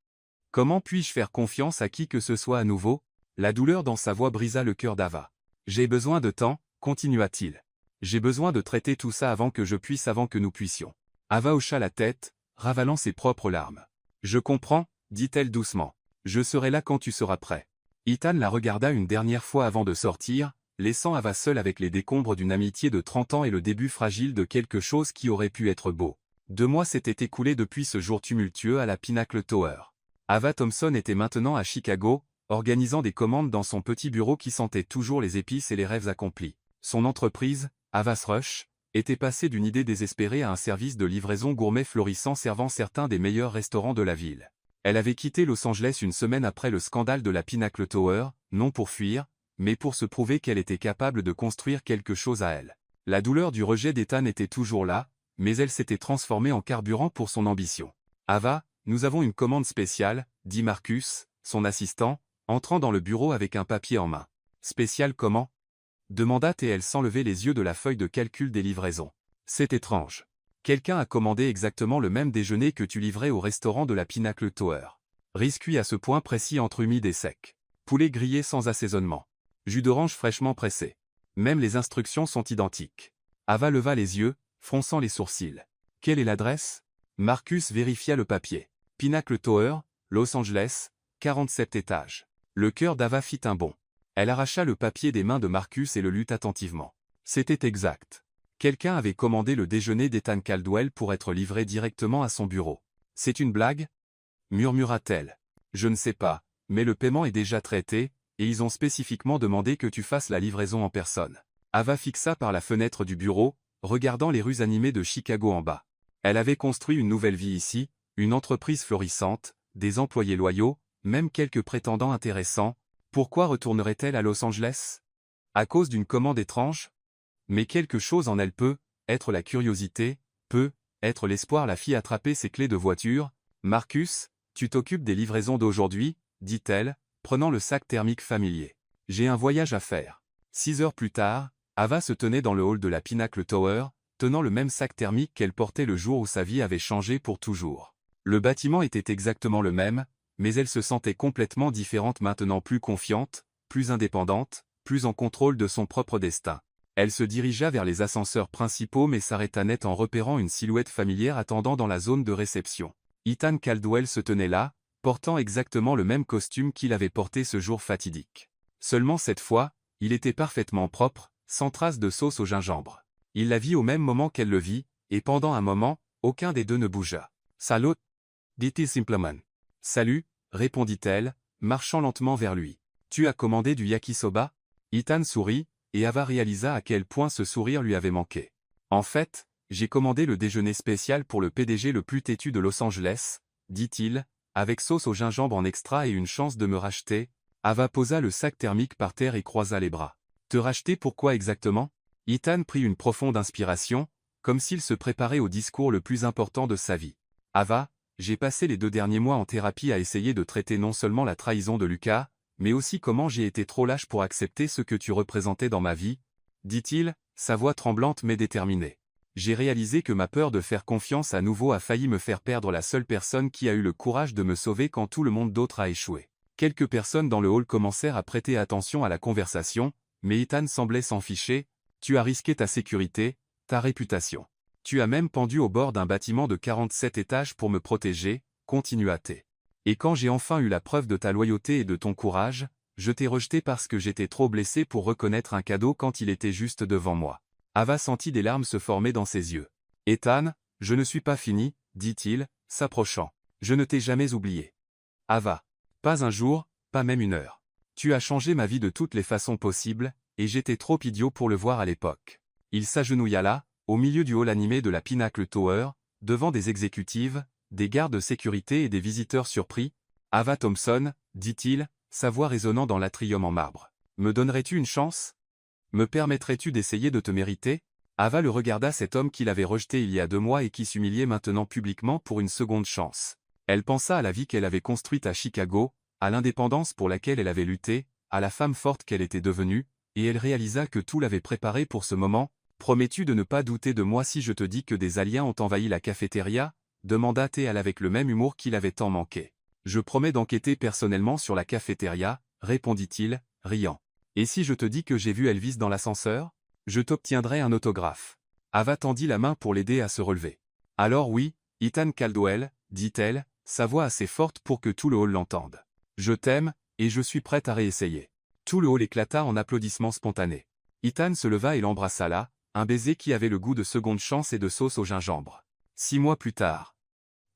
Comment puis-je faire confiance à qui que ce soit à nouveau ?» La douleur dans sa voix brisa le cœur d'Ava. « J'ai besoin de temps, continua-t-il. J'ai besoin de traiter tout ça avant que nous puissions. » Ava hocha la tête, ravalant ses propres larmes. « Je comprends, dit-elle doucement. Je serai là quand tu seras prêt. » Ethan la regarda une dernière fois avant de sortir, laissant Ava seule avec les décombres d'une amitié de 30 ans et le début fragile de quelque chose qui aurait pu être beau. 2 mois s'étaient écoulés depuis ce jour tumultueux à la Pinnacle Tower. Ava Thompson était maintenant à Chicago, organisant des commandes dans son petit bureau qui sentait toujours les épices et les rêves accomplis. Son entreprise, Ava's Rush, était passée d'une idée désespérée à un service de livraison gourmet florissant servant certains des meilleurs restaurants de la ville. Elle avait quitté Los Angeles une semaine après le scandale de la Pinnacle Tower, non pour fuir, mais pour se prouver qu'elle était capable de construire quelque chose à elle. La douleur du rejet d'Ethan était toujours là, mais elle s'était transformée en carburant pour son ambition. « Ava, nous avons une commande spéciale, » dit Marcus, son assistant, entrant dans le bureau avec un papier en main. « Spécial comment ?» demanda TL sans lever les yeux de la feuille de calcul des livraisons. « C'est étrange. Quelqu'un a commandé exactement le même déjeuner que tu livrais au restaurant de la Pinnacle Tower. Riz cuit à ce point précis entre humide et sec. Poulet grillé sans assaisonnement. Jus d'orange fraîchement pressé. Même les instructions sont identiques. » Ava leva les yeux, fronçant les sourcils. « Quelle est l'adresse ?» Marcus vérifia le papier. « Pinnacle Tower, Los Angeles, 47 étages. » Le cœur d'Ava fit un bond. Elle arracha le papier des mains de Marcus et le lut attentivement. C'était exact. Quelqu'un avait commandé le déjeuner d'Ethan Caldwell pour être livré directement à son bureau. « C'est une blague ?» murmura-t-elle. « Je ne sais pas, mais le paiement est déjà traité, et ils ont spécifiquement demandé que tu fasses la livraison en personne. » Ava fixa par la fenêtre du bureau, regardant les rues animées de Chicago en bas. Elle avait construit une nouvelle vie ici, une entreprise florissante, des employés loyaux, même quelques prétendants intéressants. Pourquoi retournerait-elle à Los Angeles? À cause d'une commande étrange? Mais quelque chose en elle peut être la curiosité, peut être l'espoir. La fille attrapait ses clés de voiture. « Marcus, tu t'occupes des livraisons d'aujourd'hui, » dit-elle, prenant le sac thermique familier. « J'ai un voyage à faire. » 6 heures plus tard, Ava se tenait dans le hall de la Pinnacle Tower, tenant le même sac thermique qu'elle portait le jour où sa vie avait changé pour toujours. Le bâtiment était exactement le même, mais elle se sentait complètement différente maintenant, plus confiante, plus indépendante, plus en contrôle de son propre destin. Elle se dirigea vers les ascenseurs principaux mais s'arrêta net en repérant une silhouette familière attendant dans la zone de réception. Ethan Caldwell se tenait là, portant exactement le même costume qu'il avait porté ce jour fatidique. Seulement cette fois, il était parfaitement propre, sans trace de sauce au gingembre. Il la vit au même moment qu'elle le vit, et pendant un moment, aucun des deux ne bougea. « Salut » dit-il simplement. « Salut » répondit-elle, marchant lentement vers lui. « Tu as commandé du yakisoba ?» Ethan sourit, et Ava réalisa à quel point ce sourire lui avait manqué. En fait, j'ai commandé le déjeuner spécial pour le PDG le plus têtu de Los Angeles, dit-il, avec sauce au gingembre en extra et une chance de me racheter. Ava posa le sac thermique par terre et croisa les bras. Te racheter pourquoi exactement? Ethan prit une profonde inspiration, comme s'il se préparait au discours le plus important de sa vie. Ava, j'ai passé les 2 derniers mois en thérapie à essayer de traiter non seulement la trahison de Lucas, mais aussi comment j'ai été trop lâche pour accepter ce que tu représentais dans ma vie, dit-il, sa voix tremblante mais déterminée. J'ai réalisé que ma peur de faire confiance à nouveau a failli me faire perdre la seule personne qui a eu le courage de me sauver quand tout le monde d'autre a échoué. Quelques personnes dans le hall commencèrent à prêter attention à la conversation, mais Ethan semblait s'en ficher. Tu as risqué ta sécurité, ta réputation. Tu as même pendu au bord d'un bâtiment de 47 étages pour me protéger, continua-t-il. Et quand j'ai enfin eu la preuve de ta loyauté et de ton courage, je t'ai rejeté parce que j'étais trop blessé pour reconnaître un cadeau quand il était juste devant moi. Ava sentit des larmes se former dans ses yeux. Ethan, je ne suis pas fini, dit-il, s'approchant. Je ne t'ai jamais oublié. Ava. Pas un jour, pas même une heure. Tu as changé ma vie de toutes les façons possibles, et j'étais trop idiot pour le voir à l'époque. Il s'agenouilla là, au milieu du hall animé de la Pinnacle Tower, devant des exécutives, des gardes de sécurité et des visiteurs surpris. Ava Thompson, dit-il, sa voix résonnant dans l'atrium en marbre. Me donnerais-tu une chance? Me permettrais-tu d'essayer de te mériter? Ava le regarda, cet homme qu'il avait rejeté il y a 2 mois et qui s'humiliait maintenant publiquement pour une seconde chance. Elle pensa à la vie qu'elle avait construite à Chicago, à l'indépendance pour laquelle elle avait lutté, à la femme forte qu'elle était devenue, et elle réalisa que tout l'avait préparée pour ce moment. Promets-tu de ne pas douter de moi si je te dis que des aliens ont envahi la cafétéria? Demanda T.L. avec le même humour qu'il avait tant manqué. Je promets d'enquêter personnellement sur la cafétéria, répondit-il, riant. Et si je te dis que j'ai vu Elvis dans l'ascenseur? Je t'obtiendrai un autographe. Ava tendit la main pour l'aider à se relever. Alors oui, Ethan Caldwell, dit-elle, sa voix assez forte pour que tout le hall l'entende. Je t'aime, et je suis prête à réessayer. Tout le hall éclata en applaudissements spontanés. Ethan se leva et l'embrassa là, un baiser qui avait le goût de seconde chance et de sauce au gingembre. 6 mois plus tard.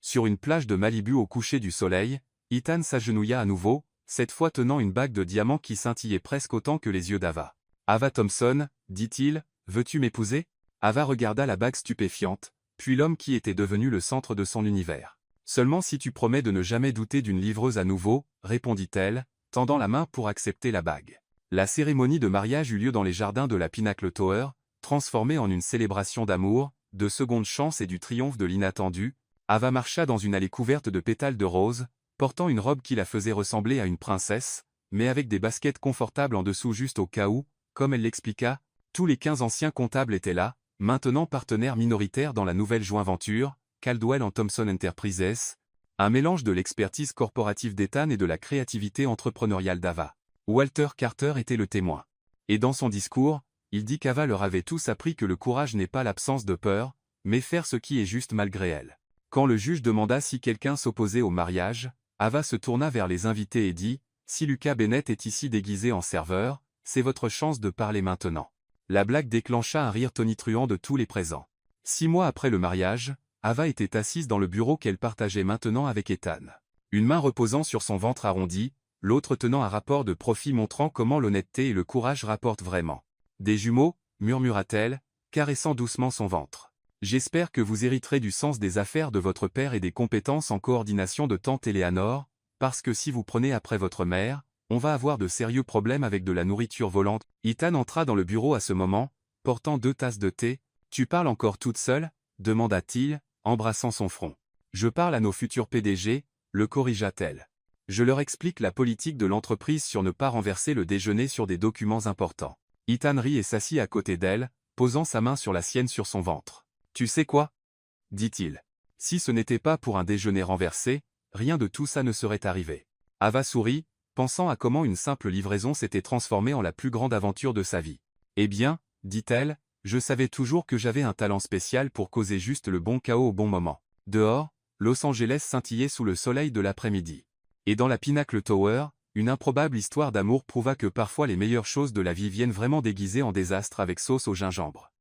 Sur une plage de Malibu au coucher du soleil, Ethan s'agenouilla à nouveau, cette fois tenant une bague de diamants qui scintillait presque autant que les yeux d'Ava. Ava Thompson, dit-il, veux-tu m'épouser? Ava regarda la bague stupéfiante, puis l'homme qui était devenu le centre de son univers. Seulement si tu promets de ne jamais douter d'une livreuse à nouveau, répondit-elle, tendant la main pour accepter la bague. La cérémonie de mariage eut lieu dans les jardins de la Pinnacle Tower, transformée en une célébration d'amour, de seconde chance et du triomphe de l'inattendu. Ava marcha dans une allée couverte de pétales de rose, portant une robe qui la faisait ressembler à une princesse, mais avec des baskets confortables en dessous juste au cas où, comme elle l'expliqua, tous les 15 anciens comptables étaient là, maintenant partenaires minoritaires dans la nouvelle joint-venture, Caldwell & Thompson Enterprises, un mélange de l'expertise corporative d'Ethan et de la créativité entrepreneuriale d'Ava. Walter Carter était le témoin. Et dans son discours, il dit qu'Ava leur avait tous appris que le courage n'est pas l'absence de peur, mais faire ce qui est juste malgré elle. Quand le juge demanda si quelqu'un s'opposait au mariage, Ava se tourna vers les invités et dit « Si Lucas Bennett est ici déguisé en serveur, c'est votre chance de parler maintenant. » La blague déclencha un rire tonitruant de tous les présents. 6 mois après le mariage, Ava était assise dans le bureau qu'elle partageait maintenant avec Ethan. Une main reposant sur son ventre arrondi, l'autre tenant un rapport de profit montrant comment l'honnêteté et le courage rapportent vraiment. « Des jumeaux » murmura-t-elle, caressant doucement son ventre. « J'espère que vous hériterez du sens des affaires de votre père et des compétences en coordination de tante Eleanor, parce que si vous prenez après votre mère, on va avoir de sérieux problèmes avec de la nourriture volante. » Ethan entra dans le bureau à ce moment, portant 2 tasses de thé. « Tu parles encore toute seule ?» demanda-t-il, embrassant son front. « Je parle à nos futurs PDG, le corrigea-t-elle. Je leur explique la politique de l'entreprise sur ne pas renverser le déjeuner sur des documents importants. » Ethan rit et s'assit à côté d'elle, posant sa main sur la sienne sur son ventre. « Tu sais quoi? » dit-il. « Si ce n'était pas pour un déjeuner renversé, rien de tout ça ne serait arrivé. » Ava sourit, pensant à comment une simple livraison s'était transformée en la plus grande aventure de sa vie. « Eh bien, dit-elle, je savais toujours que j'avais un talent spécial pour causer juste le bon chaos au bon moment. » Dehors, Los Angeles scintillait sous le soleil de l'après-midi. Et dans la Pinnacle Tower, une improbable histoire d'amour prouva que parfois les meilleures choses de la vie viennent vraiment déguisées en désastre avec sauce au gingembre.